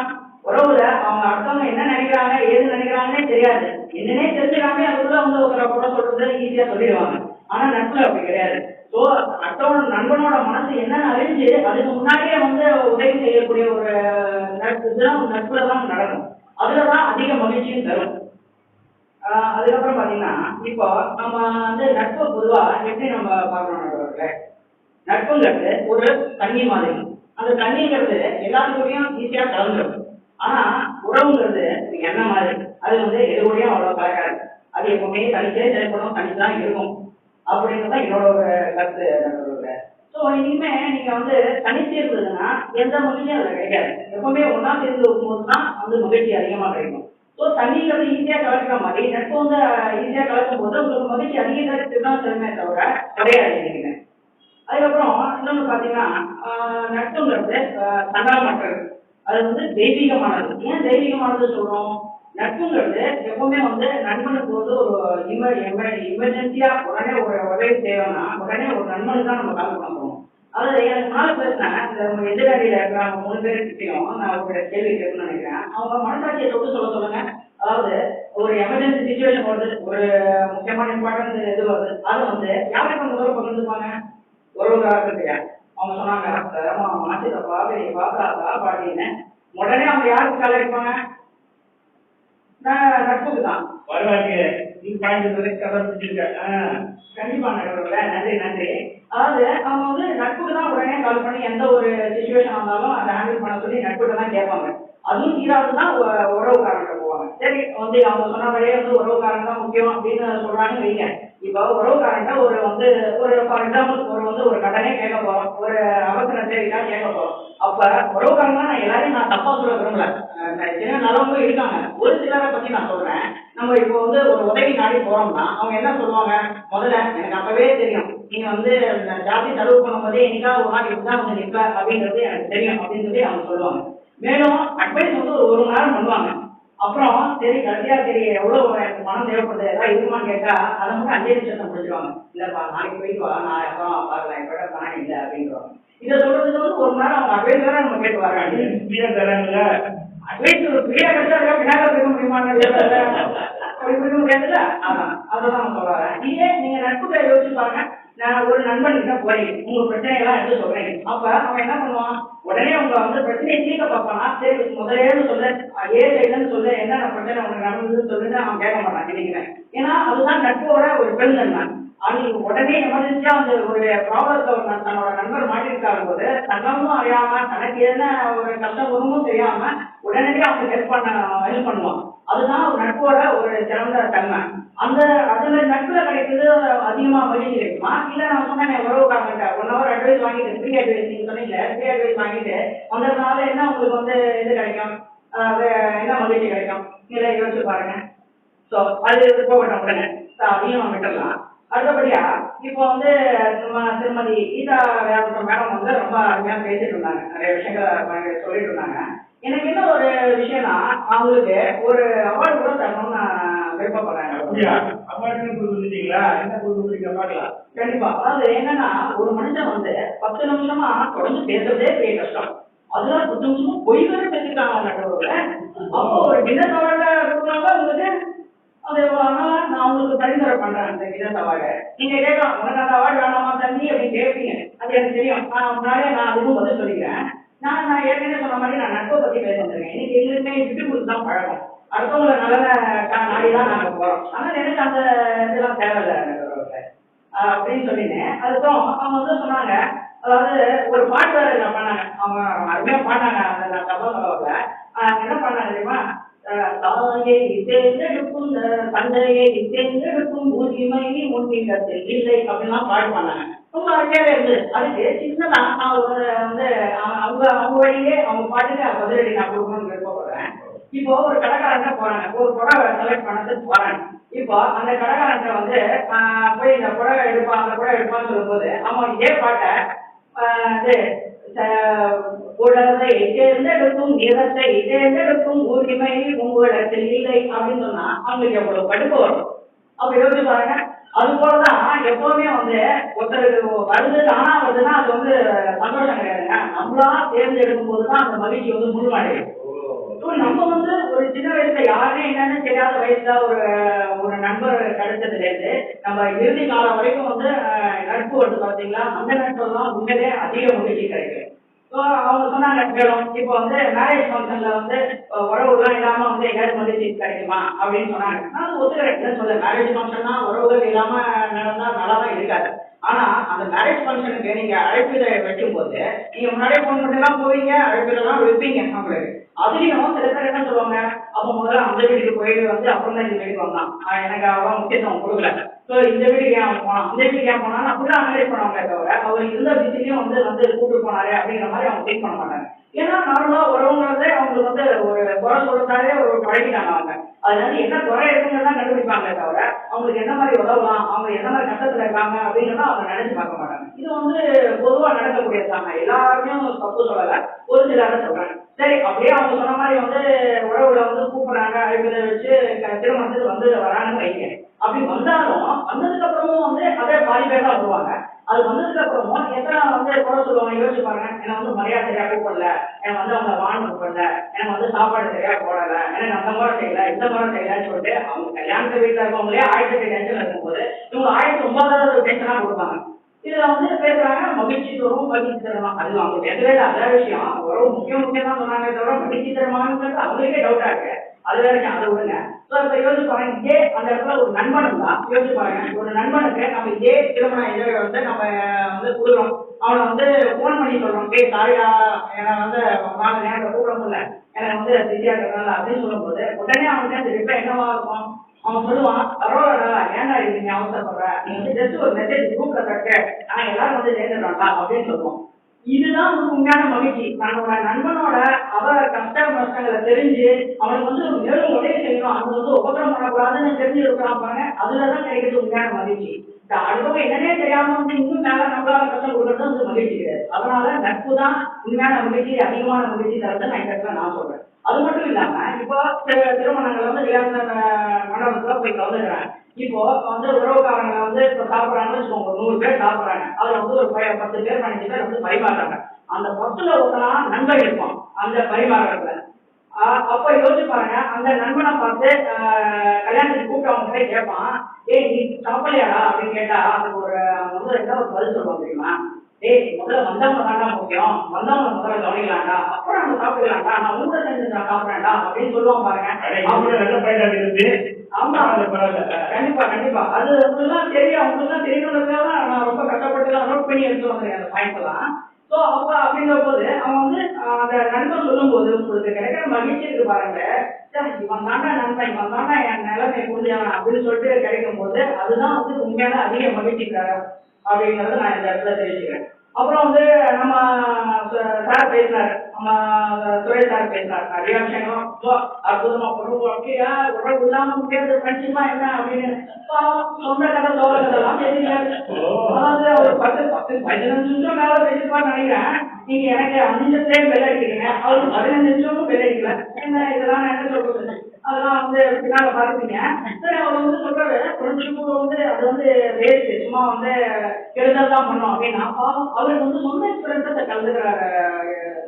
உறவுல அவங்க அடுத்தவங்க என்ன நினைக்கிறாங்க, ஏது நினைக்கிறாங்கன்னே தெரியாது. என்னன்னே தெரிஞ்சுக்காம அதுக்குள்ள வந்து ஒரு கூட சொல்றது ஈஸியா சொல்லிடுவாங்க. ஆனா நட்புல அப்படி கிடையாது. ஸோ அடுத்தவனோட நண்பனோட மனசு என்னன்னு அறிஞ்சு அதுக்கு முன்னாடியே வந்து உதவி செய்யக்கூடிய ஒரு நட்புல தான் நடக்கும். அதுலதான் அதிக மகிழ்ச்சியும் தரும். அதுக்கப்புறம் பாத்தீங்கன்னா இப்போ நம்ம வந்து நட்பு பொதுவா எப்படி நம்ம பார்க்கணும்? நட்புங்கிறது ஒரு தண்ணி மாதிரி. அந்த தண்ணிங்கிறது எல்லாத்துக்கூடயும் ஈஸியா கலந்துடும். ஆனா உறவுங்கிறது எண்ணெய் மாதிரி. அது வந்து எதுக்கூடயும் அவ்வளவு கலக்காது. அது எப்பவுமே தனிச்சே செயல்படும், தனிச்சுதான் இருக்கும் அப்படின்றதான் என்னோட ஒரு கருத்து. ஸோ இனிமே நீங்க வந்து தனிச்சு இருந்ததுன்னா எந்த மகிழ்ச்சியும் அதுல கிடைக்காது. எப்பவுமே ஒன்னா சேர்ந்து இருக்கும்போது தான் வந்து மகிழ்ச்சி அதிகமா கிடைக்கும். ஸோ தண்ணிங்கிறது ஈஸியா கலக்கிற மாதிரி நட்பு வந்து ஈஸியா கலக்கும் போது உங்களுக்கு மகிழ்ச்சி அதிகரிச்சுதான் தருமே தவிர கிடையாது நீங்க. அதுக்கப்புறம் இன்னொன்னு பாத்தீங்கன்னா நட்புங்கிறது சகாமற்றது. அது வந்து தெய்வீகமானது. ஏன் தெய்வீகமானது சொல்றோம்? நட்புங்கிறது எப்பவுமே வந்து நண்பனுக்கு வந்து ஒரு எமர்ஜென்சியா உடனே ஒரு உதவி தேவைன்னா உடனே ஒரு நண்பனுக்கு தான் நம்ம கால் பண்ண போகணும். அதாவது எனக்கு முன்னாள் பேசினேன், இந்த எதிராளியில இருக்கிற 3 பேருக்கிட்டையும் நான் ஒரு கேள்வி கேட்கணும்னு நினைக்கிறேன். அவங்க மனசாட்சியை தொட்டு சொல்லுங்க. அதாவது ஒரு எமர்ஜென்சி சுச்சுவேஷன் வருது, ஒரு முக்கியமான இம்பார்ட்டன்ட் இது வருது, அது வந்து யாருக்கு அந்த உறவு பகிர்ந்துப்பாங்க? உறவுக்காரர்கிட்டயா? அவங்க சொன்னாங்க மாசிதப்பா பெரியப்பா தாத்தா பாட்டின்னு உடனே அவங்க யாருக்கு கால் அடிப்பாங்க? நட்புக்கு தான்.
பரவாயில்லையே, நீங்க பாயிண்ட் கதை பிடிச்சிருக்க.
கண்டிப்பா நடுவர்கள நன்றி நன்றி. அதாவது அவங்க வந்து நட்புக்கு தான் உடனே கால் பண்ணி எந்த ஒரு சுச்சுவேஷன் வந்தாலும் அதை ஹேண்டில் பண்ண சொல்லி நட்புக்கு தான் கேட்பாங்க. அதுவும் தீராதுதான் உறவுக்காரங்க போவாங்க. சரி, வந்து அவங்க சொன்ன வழியே வந்து உறவுக்காரங்க தான் முக்கியம் அப்படின்னு சொல்றாங்க வைங்க. இப்போ உறவுக்காரங்க ஒரு வந்து ஒரு ஃபார் எக்ஸாம்பிள் ஒரு கடனே கேட்க போறோம், ஒரு அவசர தேவைக்காக கேட்க போறோம். அப்ப உறவுக்காரங்க நான் எல்லாரையும் நான் தப்பா சொல்ல விரும்பல, சில நல்லவங்க இருக்காங்க. ஒரு சிலரை பத்தி நான் சொல்றேன். நம்ம இப்போ வந்து ஒரு உதவி நாடி போறோம்னா அவங்க என்ன சொல்லுவாங்க? முதல்ல எனக்கு அப்பவே தெரியும், நீங்க வந்து ஜாஸ்தி செலவு பண்ணும்போதே என்னைக்காவது ஒரு நாள் இப்படிதான் வந்து நிற்ப அப்படின்றது எனக்கு தெரியும் அப்படின்னு சொல்லி அவங்க சொல்லுவாங்க. மேலும் அட்வைஸ் வந்து ஒரு மணி நேரம் பண்ணுவாங்க. அப்புறம் சரி கடைசியா சரி எவ்வளவு எனக்கு பணம் தேவைப்படுது ஏதாவது இருக்குமான்னு கேட்டா அதை மட்டும் 5 நிமிஷத்தை முடிச்சிருவாங்க. இல்லப்பா நாளைக்கு போயிட்டு வா, நான் அப்புறம் பார்க்கலாம், எப்ப பணம் இல்லை அப்படின்றவாங்க. இதை சொல்றதுக்கு வந்து ஒரு நேரம் அவங்க அட்வைஸ் வேற நம்ம கேட்டு வராங்க.
தராங்கல்ல,
அட்வைஸ் ஒரு ஃப்ரீயா கிடைச்சா பின்னாடி இருக்க முடியுமான்னு இருக்க முடியாதுல்ல. அதான் சொல்றாங்க. இதே நீங்க நட்புகளை யோசிச்சு பாருங்க. நான் ஒரு நண்பன் கிட்ட போறீங்க, உங்க பிரச்சனையெல்லாம் எடுத்து சொல்றீங்க. அப்ப அவன் என்ன பண்ணுவான்? உடனே உங்க வந்து பிரச்சனையை தீர்க்க பார்ப்பானா? சரி முதலேன்னு சொல்லு, ஏன்னு சொல்லு, என்னென்ன பிரச்சனை உனக்கு நடந்ததுன்னு சொல்லிட்டு அவன் கேட்க மாட்டான் நினைக்கிறேன். ஏன்னா அதுதான் நட்போட ஒரு பெருந்தன்மை. அன்னைக்கு உடனே எமர்ஜென்சியா அந்த ஒரு ப்ராப்ளத்தை தன்னோட நண்பர் மாட்டிருக்காரு போது தன்னமும் அறியாம தனக்கு என்ன ஒரு கஷ்டம் வருமும் தெரியாம உடனடியே அவங்க ஹெல்ப் பண்ணுவான். அதுதான் ஒரு நட்போட ஒரு சிறந்த தன்மை. அந்த அதுல நட்புல கிடைக்கிறது அதிகமா மகிழ்ச்சி கிடைக்குமா? இல்ல நான் சொன்னேன் உறவுக்காரங்கிட்ட 1 hour அட்வைஸ் வாங்கிட்டு ஃப்ரீ அட்வைஸ் நீங்க சொன்னீங்க, ஃப்ரீ அட்வைஸ் வாங்கிட்டு வந்ததுனால என்ன உங்களுக்கு வந்து இது கிடைக்கும்? என்ன மகிழ்ச்சி கிடைக்கும்? இதை யோசிச்சு பாருங்க. ஸோ அது போகட்டும் உடனே அதையும் நம்ம விட்டுடலாம். அடுத்தபடியா இப்போ வந்து நம்ம திருமதி கீதா மேடம் வந்து ரொம்ப அருமையா பேசிட்டு இருந்தாங்க, நிறைய விஷயங்களை சொல்லிட்டு இருந்தாங்க. எனக்கு என்ன ஒரு விஷயம்னா அவங்களுக்கு ஒரு அவார்டு கூட தரணும்னு நான் விருப்பப்படுறேன்.
அவார்டு கொடுத்துட்டீங்களா? என்ன கொடுத்துருக்கீங்க பார்க்கலாம்.
கண்டிப்பா. அதாவது என்னன்னா ஒரு மனுஷன் வந்து 10 நிமிஷமா தொடர்ந்து பேசுறதே பெரிய கஷ்டம். அதுல 10 நிமிஷமா பொய் வேற பேசிருக்காங்க நடுவுல. அப்போ ஒரு டின்னர் அவார்டு கொடுக்குறாங்க உங்களுக்கு. அது அதனால நான் உங்களுக்கு பரிந்துரை பண்றேன் அந்த டின்னர் அவார்டு. நீங்க கேட்கலாம் உனக்கு அந்த அவார்டு வேணாமா தம்பி அப்படின்னு கேட்பீங்க. அது எனக்கு தெரியும். முன்னாடியே நான் அதுவும் வந்து சொல்லிக்கிறேன். நான் ஏற்கனவே சொன்ன மாதிரி நான் நட்பை பத்தி பேச வந்திருக்கேன். எனக்கு எங்களுமே விட்டு கொடுத்து தான் பழக்கம். அடுத்தவங்களை நல்ல நாடிதான் நாங்க போறோம். ஆனா எனக்கு அந்த இதெல்லாம் தேவையில்லை அப்படின்னு சொல்லினேன். அதுக்கப்புறம் அவங்க வந்து சொன்னாங்க, அதாவது ஒரு பாட்டு வேற பண்ணாங்க. அவங்க அருமையா பாட்டாங்க அந்த சபா சபாவில. என்ன பண்ணாங்க தெரியுமா? தாயை தேர்ந்தெடுக்கும் தந்தையை தேர்ந்தெடுக்கும் உரிமை முன்னிடத்தில் இல்லை அப்படின்லாம் பாட்டு பண்ணாங்க. ரொம்ப அருமையாவே இருந்தது. அதுக்கு சின்னதா நான் ஒரு வந்து அவங்க வழியே அவங்க பாட்டுக்கு பதிலடி நான் கொடுக்கணும்னு விருப்பப்படுறேன். இப்போ ஒரு கடைக்காரங்க போறாங்க, ஒரு புடவை செலக்ட் பண்ணதுக்கு போறாங்க. இப்போ அந்த கடைக்காரங்க வந்து போய் இந்த புடவை எடுப்பான் அந்த புடவை எடுப்பான்னு சொல்லும்போது அவன் இதே பாட்டை உடலை தேர்ந்தெடுக்கும் நிறத்தை தேர்ந்தெடுக்கும் உரிமை உங்களிடத்தில் இல்லை அப்படின்னு சொன்னா அவங்களுக்கு எவ்வளவு கடுப்பு வரும். அப்ப யோசிச்சு பாருங்க. அது போலதான் எப்பவுமே வந்து ஒருத்தருக்கு வருது ஆனா வருதுன்னா அது வந்து சந்தோஷம் கிடையாதுங்க. நம்மளா தேர்ந்தெடுக்கும் போதுதான் அந்த மகிழ்ச்சி வந்து முழுமடையும். நம்ம வந்து ஒரு சின்ன வயசுல யாருமே என்னன்னு தெரியாத வயசுல ஒரு நண்பர் கிடைச்சதுல இருந்து நம்ம இறுதி காலம் வரைக்கும் வந்து நட்பு வந்து பாத்தீங்களா அந்த நட்பெல்லாம் உண்மையிலே அதிக மகிழ்ச்சி கிடைக்கும். அவங்க சொன்னாங்க மேலும் இப்போ வந்து மேரேஜ் ஃபங்க்ஷன்ல வந்து உறவுலாம் இல்லாம வந்து எங்கேயாவது மகிழ்ச்சி கிடைக்குமா அப்படின்னு சொன்னாங்க. நான் ஒத்துக்கிறேன். சொல்ல மேரேஜ் ஃபங்க்ஷன்னா உறவுகள் இல்லாம நடந்தா நல்லாதான் இருக்காது. ஆனா அந்த மேரேஜ் ஃபங்க்ஷனுக்கு நீங்க அழைப்பிதை வைக்கும் போது நீங்க முன்னாடியே போன் மட்டும்தான் போவீங்க, அழைப்பிதெல்லாம் வைப்பீங்க அவங்களுக்கு. அதுலயும் சில பேர் என்ன சொல்லுவாங்க, அப்ப முதல்ல அந்த வீட்டுக்கு போயிட்டு வந்து அப்புறம் தான் இந்த வீட்டுக்கு வந்தான், எனக்கு அவ்வளவு முக்கியத்துவம் கொடுக்கல, ஸோ இந்த வீட்டுக்கு ஏன் போனான் அந்த வீட்டுக்கு ஏன் போனான்னு அப்படிலாம் அனலைஸ் பண்ணுவாங்களே தவிர அவர் இருந்த வீட்டுலையும் வந்து கூப்பிட்டு போனாரு அப்படிங்கிற மாதிரி அவங்க திங்க் பண்ண மாட்டாங்க. ஏன்னா நார்மலா உறவுங்கிறதே அவங்களுக்கு வந்து ஒரு குறை சொல்றதாலே ஒரு பழகிட்டாங்க அவங்க. அதனால என்ன குறை இருக்குங்கிறதான் கண்டுபிடிப்பாங்களே தவிர அவங்களுக்கு என்ன மாதிரி உதவலாம், அவங்க என்ன மாதிரி கஷ்டத்துல இருக்காங்க அப்படிங்கிறத அவங்க நினைச்சு பார்க்க மாட்டாங்க. இது வந்து பொதுவா நடக்கக்கூடியதாங்க. எல்லாருமே தப்பு சொல்லல, ஒரு சிலரை சொல்றாங்க. சரி அப்படியே அவங்க சொன்ன மாதிரி வந்து உறவுல வந்து கூப்பிடுறாங்க, அழைப்பதை வச்சு திருமணத்துக்கு வந்து வராங்கன்னு வைங்க. அப்படி வந்தாலும் வந்ததுக்கு அப்புறமும் வந்து அதே பாதி பேர் தான் வருவாங்க. அது வந்ததுக்கு அப்புறமும் எத்தனை வந்து குறை சொல்லுவாங்க யோசிச்சு பாருங்க. எனக்கு வந்து மரியாதை சரியா கூப்பிடல, எனக்கு வந்து அவங்க வாங்க கூப்பிடல, எனக்கு வந்து சாப்பாடு சரியா போடல, எனக்கு அந்த முறை செய்யல இந்த முறை செய்யலன்னு சொல்லிட்டு அவங்க கல்யாணத்து வீட்டுல இருக்கவங்களே 1008 டென்ஷன் இருக்கும்போது இவங்க 1009வது டென்ஷனா கொடுப்பாங்க. இதுல வந்து பேசுறாங்க மகிழ்ச்சி தரும் மகிழ்ச்சி தரணும். அது அவங்களுக்கு எதுவே அதே விஷயம் உறவு முக்கியம் தான் சொன்னாங்க தவிர மகிழ்ச்சி தரமானது அவங்களுக்கே டவுட்டா இருக்கு. அது வேற அதை விடுங்க. இப்ப யோசிச்சு பாருங்க, இதே அந்த இடத்துல ஒரு நண்பன் தான் யோசிச்சு பாருங்க. ஒரு நண்பனுக்கு நம்ம இதே திருமண இதை வந்து நம்ம வந்து கொடுக்குறோம். அவனை வந்து போன் பண்ணி சொல்றோம், டேய் சாரிடா என்னை வந்து நாலு நேரத்தை கூப்பிட முடியல, எனக்கு வந்து பிஸியா இருக்கிறதுனால அப்படின்னு சொல்லும் போது உடனே அவனுக்கு அந்த ரிப்ளை என்னவா இருக்கும்? அவன் சொல்லுவான், பரவாயில்லடா ஏன்டா நீங்க அவசரப்படுற, நீ வந்து ஜஸ்ட் ஒரு மெசேஜ் குரூப்ல கட்டு ஆனா எல்லாரும் வந்து சேர்ந்துடுறாங்களா அப்படின்னு சொல்லுவோம். இதுதான் வந்து உண்மையான மகிழ்ச்சி. தன்னோட நண்பனோட கஷ்ட நஷ்டங்களை தெரிஞ்சு அவனுக்கு வந்து மேலும் உதவி செய்யணும், அவங்க வந்து உபகரம் பண்ணக்கூடாதுன்னு தெரிஞ்சு இருக்கிறான் பாருங்க, அதுலதான் கிடைக்கிறது உண்மையான மகிழ்ச்சி. அடுத்தவங்க என்னன்னே தெரியாம வந்து இன்னும் மேல நம்மளால கஷ்டம் கொடுக்கறது வந்து மகிழ்ச்சி கிடையாது. அதனால நட்பு தான் உண்மையான மகிழ்ச்சி, அதிகமான மகிழ்ச்சி தரது நான் இந்த இடத்துல நான் சொல்றேன். அது மட்டும் இல்லாம இப்போ திருமணங்கள் வந்து விளையாட்டு மண்டபத்துல போய் கலந்துக்கிறாங்க. இப்போ வந்து உறவுக்காரங்க வந்து இப்ப சாப்பிடறாங்கன்னு வச்சுக்கோங்க, 100 பேர் சாப்பிடறாங்க, அதுல வந்து ஒரு 10 பேர் 15 பேர் வந்து பரிமாறுறாங்க. அந்த 10ல ஒருத்தனா நண்பன் இருப்பான் அந்த பரிமாறத்துல. அப்ப யோசிச்சு பாருங்க, அந்த நண்பனை பார்த்து கல்யாணத்துக்கு கூப்பிட்டவங்க போய் கேட்பான், ஏய் நீ சாப்பிடலையாடா அப்படின்னு கேட்டா அதுக்கு அவங்க வந்து என்ன ஒரு பதில் சொல்லுவாங்க தெரியுமா? ஏய் முதல்ல வந்தவங்க தாண்டா முக்கியம், வந்தவங்க முதல்ல கவனிக்கலாம்டா, அப்புறம் நம்ம சாப்பிடலாம்டா, நான் உங்களோட சேர்ந்து நான் சாப்பிடறேன்டா அப்படின்னு சொல்லுவான் பாருங்க. ஆமா கண்டிப்பா கண்டிப்பா. அது அவங்களுக்குலாம் தெரியும், அவங்களுக்குலாம் தெரியணுன்றதுக்காக நான் ரொம்ப கஷ்டப்பட்டு நோட் பண்ணி எடுத்து வந்தேன் அந்த பாயிண்ட் எல்லாம். ஸோ அப்ப அப்படிங்கிற போது அவன் வந்து அந்த நண்பன் சொல்லும் போது உங்களுக்கு கிடைக்கிற மகிழ்ச்சி இருக்கு பாருங்க, இவன் தாண்டா நண்பன், இவன் தாண்டா என் நிலைமை புரிஞ்சவன் அப்படின்னு சொல்லிட்டு கிடைக்கும் போது அதுதான் வந்து உண்மையான அதிக மகிழ்ச்சி தரும் அப்படிங்கறத நான் இந்த இடத்துல தெரிவிச்சுக்கிறேன். அப்புறம் வந்து நம்ம சார் பேசினார், நம்ம சுரேஷ் சார் பேசினார், நிறைய விஷயங்களும் ரொம்ப அற்புதமா உறவு அப்படியா உறவு இல்லாம முடியாது ஃப்ரெண்ட்ஷிப்னா என்ன அப்படின்னு சொந்த கதை சோழ கதைலாம் பேசிக்கிறாரு. அதாவது அவர் 10-15 நிமிஷம் மேல பேசிப்பான்னு நினைக்கிறேன். நீங்க எனக்கு 5 நிமிஷத்துலேயே பெல் அடிக்கிறீங்க, அவருக்கு 15 நிமிஷமும் பெல் அடிக்கல. என்ன இதெல்லாம் என்ன சொல்றது, அதெல்லாம் வந்து பின்னால பாத்துட்டீங்க. சரி, அவர் வந்து சொல்றாரு ஃப்ரெண்ட்ஷிப்பு வந்து அது வந்து வேஸ்ட், சும்மா வந்து கெடுதல் தான் பண்ணோம் அப்படின்னா அவருக்கு வந்து சொந்த எக்ஸ்பீரியன்ஸை கலந்துக்கிறாரு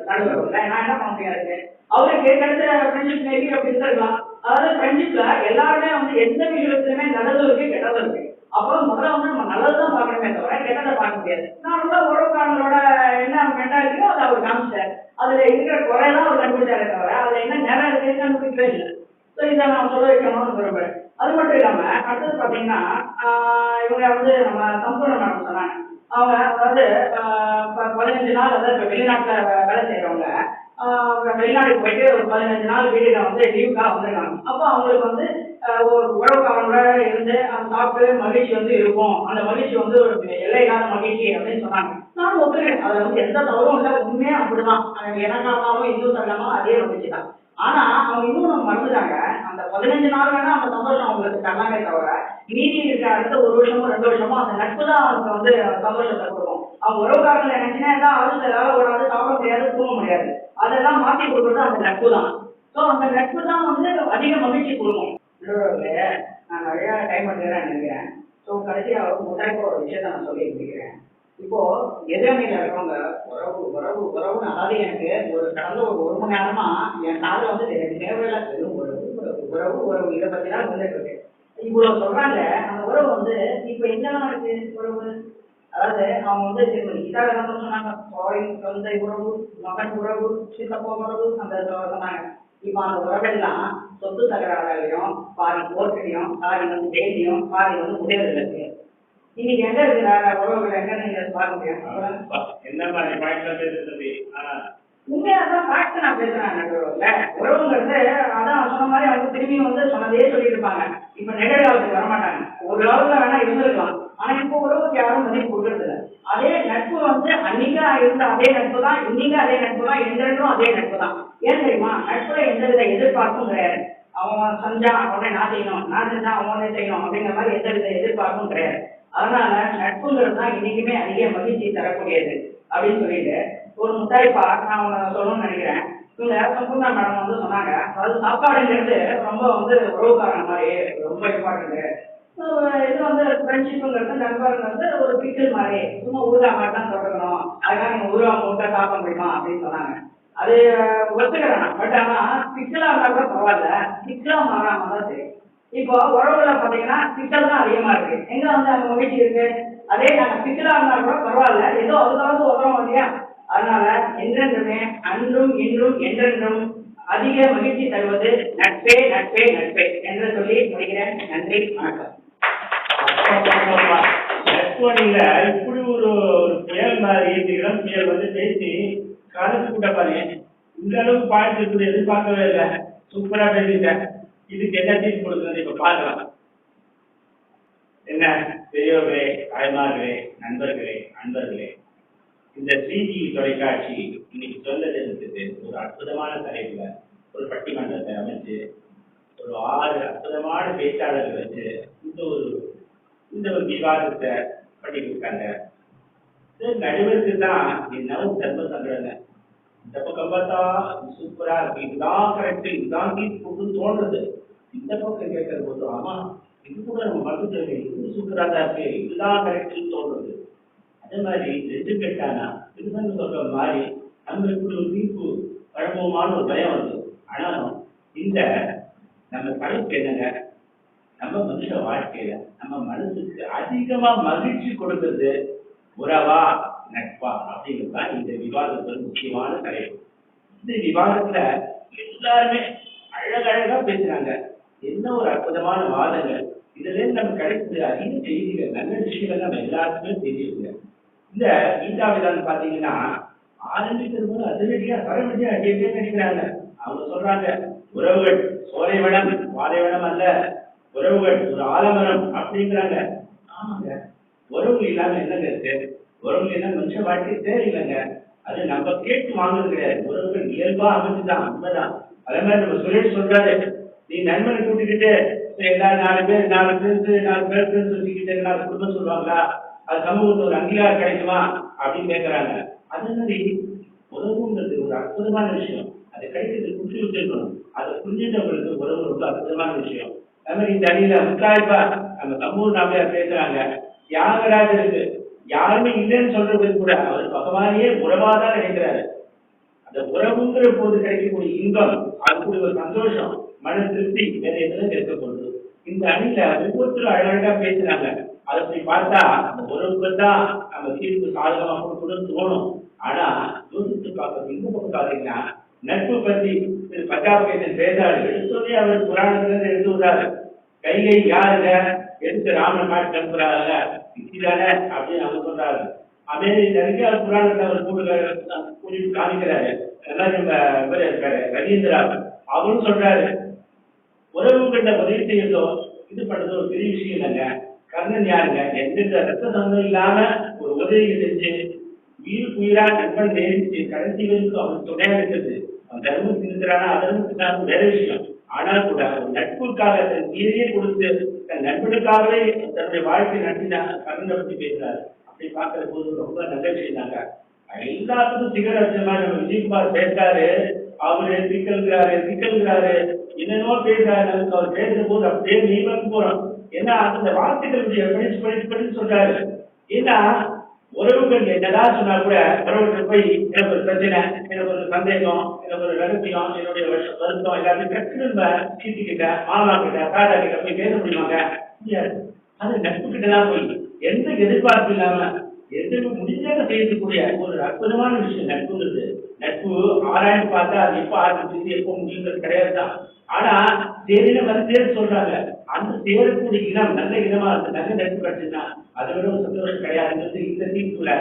நடுவர். நான் என்ன பண்ண முடியாது, அவருக்கு கிடைச்ச ஃப்ரெண்ட்ஷிப் மேபி அப்படி இருந்திருக்கலாம். அதாவது ஃப்ரெண்ட்ஷிப்ல எல்லாருமே வந்து எந்த விஷயத்துலையுமே நல்லது இருக்கு கெட்டது இருக்கு. அப்புறம் முதல்ல வந்து நம்ம நல்லதுதான் பார்க்கணுமே தவிர கெட்டதை பார்க்க முடியாது. நான் ரொம்ப உறவுக்காரங்களோட என்ன மென்டாலிட்டியோ அதை அவர் காமிச்சார். அதுல இருக்கிற குறையெல்லாம் அவர் கண்டுபிடிச்சாரே தவிர அதுல என்ன நேரம் இருக்குன்னு கண்டுபிடிக்கவே இல்லை. ஸோ இதை நான் சொல்ல வைக்கணும்னு விரும்புறேன். அது மட்டும் இல்லாம அடுத்தது பாத்தீங்கன்னா இவங்க வந்து நம்ம சம்பூர்ண மேடம் சொன்னாங்க. அவங்க அதாவது 15 நாள் அதாவது இப்போ வெளிநாட்டுல வேலை செய்யறவங்க வெளிநாட்டுக்கு போயிட்டு ஒரு 15 நாள் வீடுல வந்து லீவுக்காக வந்திருக்காங்க. அப்போ அவங்களுக்கு வந்து ஒரு உறவுக்காரங்களோட இருந்து அந்த சாப்பிட்டு மகிழ்ச்சி வந்து இருக்கும். அந்த மகிழ்ச்சி வந்து ஒரு எல்லை இல்லாத மகிழ்ச்சி அப்படின்னு சொன்னாங்க. நான் ஒத்துக்கிறேன், அதுல வந்து எந்த தவறும் இல்லை, உண்மையா அப்படிதான். எனக்காகவும் இந்து தரலாமா அதே மகிழ்ச்சி தான். ஆனா அவங்க இன்னும் மறந்துட்டாங்க, அந்த 15 நாள் வேணா அந்த சந்தோஷம் அவங்களுக்கு தரலாமே தவிர மீதி இருக்கிற அடுத்த 1 வருஷமோ 2 வருஷமோ அந்த நட்பு தான் அவங்க வந்து சந்தோஷத்தை கொடுக்கும். அவங்க உறவுக்காரங்களை நினைச்சுன்னா எல்லாம் ஆளுங்க வேலை ஓடாது, சாப்பிட முடியாது, தூங்க முடியாது, அதெல்லாம் மாற்றி கொடுக்குறது அந்த நட்பு தான். ஸோ அந்த நட்பு தான் வந்து அதிக மகிழ்ச்சி கொடுக்கும். நான் நிறைய டைம் எடுக்கிறேன் நினைக்கிறேன். ஸோ கடைசியாக முட்டாய்க்கு ஒரு விஷயத்த நான் சொல்லி முடிக்கிறேன். இப்போ எதிரணியில இருக்கவங்க உறவு உறவு உறவுன்னு, அதாவது எனக்கு ஒரு கடந்த ஒரு மணி நேரமா என் காலை வந்து எனக்கு தேவையில்லை, வெறும் உறவு உறவு உறவு உறவு இதை பத்தி தான் வந்துட்டு இருக்கு. இவ்வளவு சொல்றாங்க. அந்த உறவு வந்து இப்ப என்னெல்லாம் இருக்கு உறவு, அதாவது அவங்க வந்து இதாக என்ன சொன்னாங்க, சொந்த உறவு, மகன் உறவு, சித்தப்பா உறவு அந்த சொன்னாங்க. இப்ப அந்த உறவெல்லாம் சொத்து தகராறுலையும் பாதி கோர்ட்லையும் பாதி வந்து ஜெயிலையும் பாதி வந்து முதலில் இருக்கு. இன்னைக்கு எங்க இருக்கிறாங்க உறவுகள் எங்க நீங்க பார்க்க முடியும்?
என்ன மாதிரி பாயிண்ட்ல பேசுறது?
உண்மையாதான் பாட்டு நான் பேசுறேன். நடுவர்கள உறவுங்கிறது அதான் சொன்ன மாதிரி அவங்க திரும்பி வந்து சொன்னதே சொல்லிட்டு இருப்பாங்க. இப்ப நிகழ்காலத்துக்கு வரமாட்டாங்க. ஒரு காலத்துல வேணா இருந்திருக்கலாம், ஆனா இப்போ உறவுக்கு யாரும் மதிப்பு கொடுக்கறது இல்லை. அதே நட்பு வந்து அன்னைக்கா இருந்த அதே நட்பு தான், இன்னைக்கு அதே நட்பு தான், என்றென்றும் அதே நட்பு தான். ஏன் தெரியுமா? நட்புல எந்தவித எதிர்பார்ப்பும் கிடையாது. அவன் செஞ்சா அவனை நான் செய்யணும், நான் செஞ்சா அவனே செய்யணும் அப்படிங்கிற மாதிரி எந்தவித எதிர்பார்ப்பும் கிடையாது. அதனால நட்புங்கிறது தான் இன்னைக்குமே அதிக மகிழ்ச்சி தரக்கூடியது அப்படின்னு சொல்லிட்டு ஒரு முத்தாய்ப்பா நான் உங்களை சொல்லணும்னு நினைக்கிறேன். இவங்க சம்பூர்ணா மேடம் வந்து சொன்னாங்க, அதாவது சாப்பாடுங்கிறது ரொம்ப வந்து உறவுக்காரங்க மாதிரி ரொம்ப இம்பார்ட்டன்ட். இது வந்து ஃப்ரெண்ட்ஷிப்புங்கிறது நண்பருங்கிறது ஒரு பிக்கிள் மாதிரி, சும்மா ஊருகா மாதிரி தான் தொடங்கணும், அதுக்காக நீங்க ஊருகா மூட்டை சாப்பிட முடியுமா அப்படின்னு சொன்னாங்க. அது ஒத்துக்கிறேன். பட் ஆனா பிக்கிளா இருந்தா கூட பரவாயில்ல, பிக்கிளா மாறாம தான் சரி. இப்போ உறவுல பாத்தீங்கன்னா பிக்கல் தான் அதிகமா இருக்கு. எங்க வந்து அந்த மகிழ்ச்சி இருக்கு? அதே நாங்க பிக்கலா இருந்தா கூட பரவாயில்ல, ஏதோ அதுக்காவது உறவும் இல்லையா? அதனால என்றென்றுமே அன்றும் இன்றும் என்றென்றும் அதிக மகிழ்ச்சி தருவது நட்பே நட்பே நட்பே என்று சொல்லி முடிக்கிறேன். நன்றி, வணக்கம்.
நட்பணியில இப்படி ஒரு புயல் மாதிரி இளம் புயல் வந்து பேசி கலந்து கூட்ட பாருங்க. இந்த அளவுக்கு பாயிண்ட் இருக்குது எதிர்பார்க்கவே இல்லை. சூப்பரா பேசிட்டேன். இதுக்கு என்ன தீர்ப்பு கொடுக்குறது இப்ப பார்க்கலாம். என்ன பெரியவர்களே, தாய்மார்களே, நண்பர்களே, அன்பர்களே, இந்த SREE தொலைக்காட்சி இன்னைக்கு சொல்ல தெரிஞ்சது ஒரு அற்புதமான தலைப்புல ஒரு பட்டிமன்றத்தை அமைச்சு ஒரு 6 அற்புதமான பேச்சாளர்கள் வச்சு இந்த ஒரு விவாதத்தை பண்ணி கொடுத்தாங்க. நடுவருக்கு தான் என்னவும் தர்ம சங்கடங்க. இந்த பக்கம் பார்த்தா சூப்பரா இருக்கு, இதுதான் கரெக்ட், இதுதான் தீர்ப்பு கொடுத்து தோன்றது. இந்த பக்கம் கேட்கற போது ஆமா இது கூட நம்ம மறுத்து இது சூப்பரா தான் இருக்கு, இதுதான் கரெக்ட்னு தோன்றது. அதே மாதிரி 2 கேட்டானா திருமண சொல்ற மாதிரி நம்மளுக்கு ஒரு தீர்ப்பு வழங்குவோமான ஒரு பயம் வருது. ஆனாலும் இந்த நம்ம தலைப்பு என்னங்க, நம்ம மனுஷ வாழ்க்கையில நம்ம மனசுக்கு அதிகமா மகிழ்ச்சி கொடுக்கிறது உறவா நட்பா அப்படிங்கிறதுதான் இந்த விவாதத்தோட முக்கியமான தலைப்பு. இந்த விவாதத்துல எல்லாருமே அழகழகா பேசுறாங்க. என்ன ஒரு அற்புதமான வாதங்கள், இதுல இருந்து நம்ம கிடைச்சது அதிக செய்திகள், நல்ல விஷயங்கள் நம்ம எல்லாருக்குமே தெரியுங்க. இந்த கீதாவிதான் பாத்தீங்கன்னா ஆரம்பிக்கிறது போது அதிரடியா சரவடியா அடியே நினைக்கிறாங்க. அவங்க சொல்றாங்க உறவுகள் சோலை வளம் வாழை வளம் அல்ல, உறவுகள் ஒரு ஆலமரம் அப்படிங்கிறாங்க. ஆமாங்க, உறவு இல்லாம என்னங்க இருக்கு? உறவு என்ன மனுஷ வாழ்க்கை தேவையில்லைங்க. அது நம்ம கேட்டு வாங்குறது கிடையாது. உறவுகள் இயல்பா அமைச்சுதான், உண்மைதான். அதே மாதிரி நம்ம சுரேஷ் சொல்றாரு, நீ நண்பனை கூட்டிக்கிட்டு ஏதாவது 4 பேர் சொல்லிக்கிட்டு 4 குடும்பம் சொல்லுவாங்களா, அது சமூகத்துல ஒரு அங்கீகாரம் கிடைக்குமா அப்படின்னு கேட்கறாங்க. அதே மாதிரி உறவுங்கிறது ஒரு அற்புதமான விஷயம். அது கிடைக்கிறது குட்டி வச்சிருக்கணும். அதை புரிஞ்சுட்டவங்களுக்கு உறவு ரொம்ப அற்புதமான விஷயம். அதே மாதிரி இந்த அணியில முத்தாய்ப்பா நம்ம சமூக நாமையார் பேசுறாங்க, தியாகராஜருக்கு யாருமே இல்லைன்னு சொல்றது கூட அவர் பகவானையே உறவாதான் நினைக்கிறாரு. அந்த உறவுங்கிற போது கிடைக்கக்கூடிய இன்பம், அதுக்குரிய ஒரு சந்தோஷம், மன திருப்தி வேற எதுவும் இருக்க போகுது. இந்த அணியில ஒவ்வொருத்தரும் அழகா பேசுறாங்க. அதை போய் பார்த்தா அந்த உறவுக்கு தான் நம்ம தீர்ப்பு சாதகமா கொடுக்கணும்னு தோணும். ஆனா யோசித்து பார்க்கறது இந்த பக்கம் பாத்தீங்கன்னா, நட்பு பத்தி திரு பட்டாபேசன் பேசாரு. எடுத்தோடனே அவர் புராணத்துல இருந்து எடுத்து விடுறாரு. கைகை யாருங்க, எடுத்து ராமன் காட்டு அனுப்புறாங்க தானே அப்படின்னு அவங்க சொல்றாரு. அதே நிறைய புராணத்தை அவர் கூட்டிட்டு காமிக்கிறாரு. நம்ம இருக்காரு ரவீந்திரா, அவரும் சொல்றாரு, உறவுகிட்ட உதவி செய்யறதோ இது பண்றதோ ஒரு பெரிய விஷயம் இல்லைங்க. கர்ணன் யாருங்க, எந்த ரத்த சம்பந்தம் இல்லாம ஒரு உதவி செஞ்சு உயிரா நண்பன் நேரிட்டு கடைசி வரைக்கும் அவனுக்கு துணையா இருக்குது. அவன் தர்மம் செஞ்சுக்கிறானா அதர்மத்துக்காக வேற விஷயம். ஆனால் கூட ஒரு நட்புக்காக தன் உயிரையே கொடுத்து தன் நண்பனுக்காகவே தன்னுடைய வாழ்க்கை நடத்தினா கர்ணனை பத்தி பேசுறாரு. அப்படி பார்க்கிற போது ரொம்ப நல்ல விஷயம் தாங்க. எல்லாத்துக்கும் சிகரமா நம்ம விஜயகுமார் பேசுறாரு. அவரு சிக்கல்கிறாரு என்னென்னோ பேசுறாரு. நமக்கு அவர் பேசுற போது அப்படியே நீங்க போறோம். ஏன்னா அந்த வார்த்தைகளுடைய படிச்சு சொல்றாரு. ஏன்னா உறவுகள் என்னதான் சொன்னா கூட உறவுகள் போய் எனக்கு ஒரு பிரச்சனை, எனக்கு ஒரு சந்தேகம், எனக்கு ஒரு ரகசியம், என்னுடைய வருத்தம் எல்லாத்தையும் கற்றுன்னு கீர்த்திக்கிட்ட, மாமா கிட்ட, தாத்தா கிட்ட போய் பேச முடியுமாங்க? முடியாது. அது நட்பு கிட்டதான் போய் எந்த எதிர்பார்ப்பு இல்லாம எதுக்கு முடிஞ்சாக செய்யக்கூடிய ஒரு அற்புதமான விஷயம் நட்புங்கிறது. நட்பு ஆராய்ந்து பார்த்தா அது எப்ப ஆரம்பிச்சு எப்போ முடியுங்கிறது கிடையாதுதான். ஆனா சேரின வந்து சேர சொல்றாங்க. அந்த சேரக்கூடிய இனம் நல்ல இனமா இருக்கு, நல்ல நட்பு கிடைச்சுன்னா அதை விட ஒரு சந்தோஷம் கிடையாதுங்கிறது இந்த தீர்ப்புல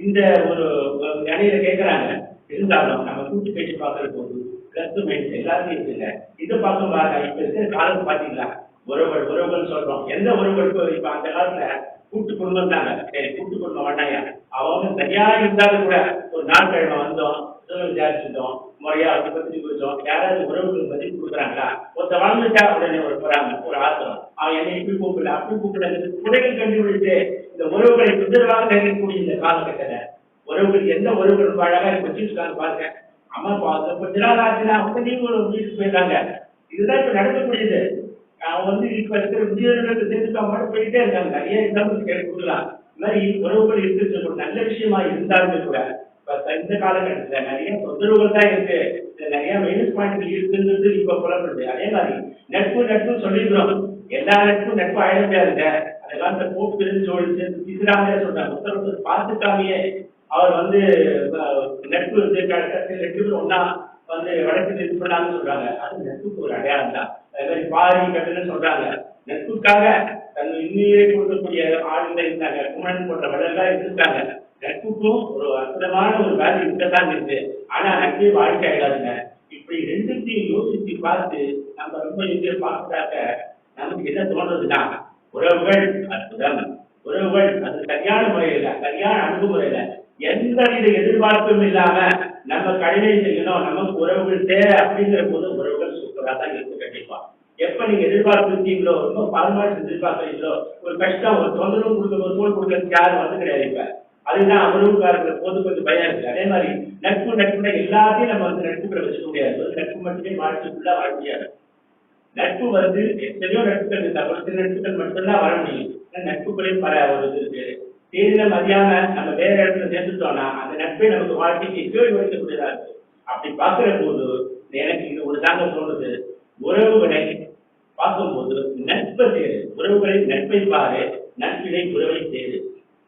இந்த ஒரு நிலையில கேட்கிறாங்க. இருந்தாலும் நம்ம கூட்டு பேச்சு பார்க்கற போது பிளஸ் மைண்ட் எல்லாத்தையும் இருக்குல்ல. இதை பார்க்கும் பாருங்க, இப்ப இருக்கிற காலம் பாத்தீங்களா, உறவுகள் சொல்றோம். எந்த உறவுகளுக்கு இப்ப அந்த காலத்துல கூட்டு குடும்பம் தாங்க. சரி, கூட்டு குடும்பம் வேண்டாயா, அவங்க சரியா இருந்தாலும் கூட ஒரு நாள் கிழமை வந்தோம், விசாரிச்சுட்டோம், முறையா அவங்க பத்தி குறிச்சோம், யாராவது உறவுகளுக்கு பதில் கொடுக்குறாங்களா? ஒருத்த வாழ்ந்துட்டா உடனே ஒரு போறாங்க, ஒரு ஆத்திரம், அவன் என்னை இப்படி கூப்பிடல அப்படி கூப்பிடல. குறைகள் கண்டுபிடித்து இந்த உறவுகளை குதிரவாக நினைக்கக்கூடிய இந்த காலகட்டத்துல உறவுகள் எந்த உறவுகள் அழகா வச்சுருக்காங்க பாருங்க. அம்மா பார்த்து கொஞ்ச நாள் ஆச்சுன்னா அவங்க நீங்க வீட்டுக்கு போயிட்டாங்க. இதுதான் இப்ப நடக்கக்கூடியது. அவங்க இப்ப இருக்கிற விஜயர்களுக்கு சேர்த்துக்கா மட்டும் போயிட்டே இருக்காங்க. நிறைய எக்ஸாம்பிள் கொடுக்கலாம். இந்த மாதிரி உறவுகள் இருக்கு ஒரு நல்ல விஷயமா இருந்தாலுமே கூட இந்த காலகட்டத்துல நிறைய தொந்தரவுகள் தான் இருக்கு, நிறைய மைனஸ் பாயிண்ட் இருக்குங்கிறது இப்ப புலப்படுது. அதே மாதிரி நட்பு சொல்லிக்கிறோம். எல்லா நட்பு ஆயிரத்தையா இருக்க அந்த காலத்துல போட்டு சொல்லிச்சு சிசுராமையா சொல்றாங்க. உத்தரவு பார்த்துக்காமையே அவர் நட்பு 2 பேரும் ஒன்னா வடக்கு இது பண்ணாங்கன்னு சொல்றாங்க. அது நட்புக்கு ஒரு அடையாளம் தான். அதே மாதிரி பாரி கட்டுன்னு சொல்றாங்க. நட்புக்காக தன் இன்னுயிரை கொடுக்கக்கூடிய ஆளுநர் இருந்தாங்க. குமரன் போன்ற வளர்களா இருந்திருக்காங்க. நட்புக்கும் ஒரு அற்புதமான ஒரு வேல்யூ இருக்கதான் இருக்கு. ஆனா நட்பே வாழ்க்கை ஆயிடாதுங்க. இப்படி ரெண்டுத்தையும் யோசிச்சு பார்த்து நம்ம ரொம்ப எங்கே பார்க்கறாக்க நமக்கு என்ன தோன்றதுன்னா, உறவுகள் அற்புதம், உறவுகள் அது சரியான முறையில சரியான அணுகுமுறையில எந்தவித எதிர்பார்ப்பும் இல்லாம நம்ம கடமை செய்யணும், நமக்கு உறவுகள் தேவை அப்படிங்கிற போது உறவுகள் சூப்பரா தான் இருக்கு. கண்டிப்பா எப்ப நீங்க எதிர்பார்ப்புங்களோ, ரொம்ப பாரம்பரிய எதிர்பார்க்கிறீங்களோ, ஒரு கஷ்டம் ஒரு தொந்தரவு கொடுக்க தோல் கொடுக்கறதுக்கு யாரும் கிடையாது. இப்ப அதுதான் உறவுக்காரங்கிற போது கொஞ்சம் பயம் இருக்கு. அதே மாதிரி நட்புல எல்லாத்தையும் நம்ம நட்புகளை வச்சுக்க முடியாது. நட்பு மட்டுமே வாழ்க்கைக்குள்ள வர முடியாது. நட்பு எத்தனையோ நட்புகள் இருந்தா ஒரு சில நட்புகள் மட்டும்தான் வர முடியும். நட்புகளையும் பல ஒரு இது இருக்கு. தேர்தல மதியாம நம்ம வேற இடத்துல சேர்ந்துட்டோம்னா அந்த நட்பை நமக்கு வாழ்க்கைக்கு கேள்வி வைக்கக்கூடியதா இருக்கு. அப்படி பார்க்கிற போது எனக்கு இது ஒரு தாங்க தோணுது, உறவுகளை பார்க்கும்போது நட்பை சேரு, உறவுகளை நட்பை பாரு, நட்பினை உறவை சேரு.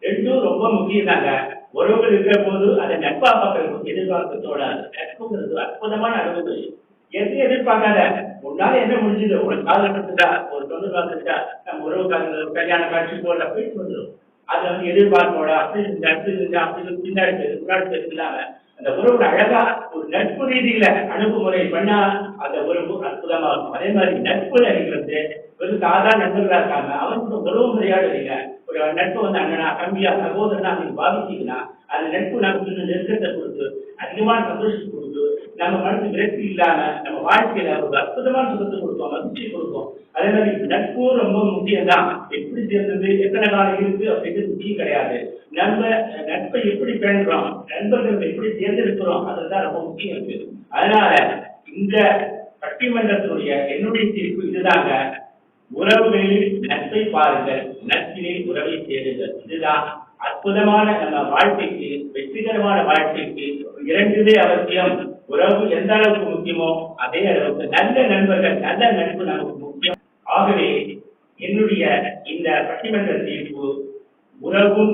ரெண்டும் ரொம்ப முக்கியம் தாங்க. உறவுகள் இருக்கிற போது அதை நட்பா பார்க்கறது எதிர்பார்க்க தோடாது. நட்புங்கிறது அற்புதமான அனுபவம். எதையும் எதிர்பார்க்காத, உன்னால என்ன முடிஞ்சது, ஒரு காதல் பட்டுட்டா, ஒரு தொண்டு பார்த்துட்டா, நம்ம உறவுக்காரங்க கல்யாண காட்சி போல போயிட்டு வந்துடும். அது எதிர்பார்ப்போட அப்படி பின்னாடி இல்லாம அந்த உறவு அழகா ஒரு நட்பு ரீதியில அணுகுமுறை பண்ணா அந்த உறவு அற்புதமா இருக்கும். அதே மாதிரி நட்பு அறிகிறது வெறும் சாதாரண நண்பர்களா இருக்காங்க, அவங்களுக்கு உறவு முறையாடு இல்லைங்க. ஒரு நட்பு வந்து அண்ணனா தம்பியா சகோதரனா அப்படின்னு பாதிச்சீங்கன்னா அந்த நட்பு நமக்கு இன்னும் நெருக்கத்தை கொடுத்து அதிகமான சந்தோஷத்தை கொடுத்து நம்ம மனசு விரக்தி இல்லாம நம்ம வாழ்க்கையில ஒரு அற்புதமான சுகத்தை கொடுக்கும், மகிழ்ச்சியை கொடுக்கும். அதே மாதிரி நட்பும் ரொம்ப முக்கியம் தான். எப்படி சேர்ந்தது எத்தனை காலம் இருக்கு அப்படின்றது முக்கியம் கிடையாது. நம்ம நட்பை எப்படி பேணுறோம், நண்பர்கள் எப்படி தேர்ந்தெடுக்கிறோம் அதுதான் ரொம்ப முக்கியம் இருக்கு. அதனால இந்த பட்டிமன்றத்தினுடைய என்னுடைய தீர்ப்பு இதுதாங்க. உறவுகளில் நட்பை பாருங்கள், நட்பினில் உறவை தேடுங்கள். இதுதான் அற்புதமான நம்ம வாழ்க்கைக்கு, வெற்றிகரமான வாழ்க்கைக்கு இரண்டுமே அவசியம். உறவு எந்த அளவுக்கு முக்கியமோ அதே அளவுக்கு நல்ல நண்பர்கள், நல்ல நட்பு நமக்கு முக்கியம். ஆகவே என்னுடைய இந்த பட்டிமன்ற தீர்ப்பு உறவும்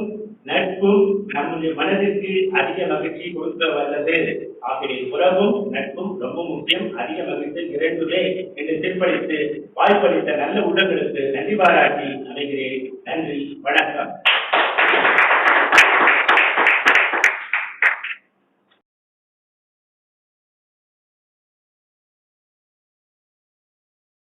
நட்பும் நம்முடைய மனதிற்கு அதிக மகிழ்ச்சி கொடுக்க வல்லது. ஆகவே உறவும் நட்பும் ரொம்ப முக்கியம், அதிக மகிழ்ச்சி இரண்டுமே என்று தீர்ப்பளித்து வாய்ப்பளித்த நல்ல உள்ளங்களுக்கு நன்றி பாராட்டி அமைகிறேன். நன்றி, வணக்கம்.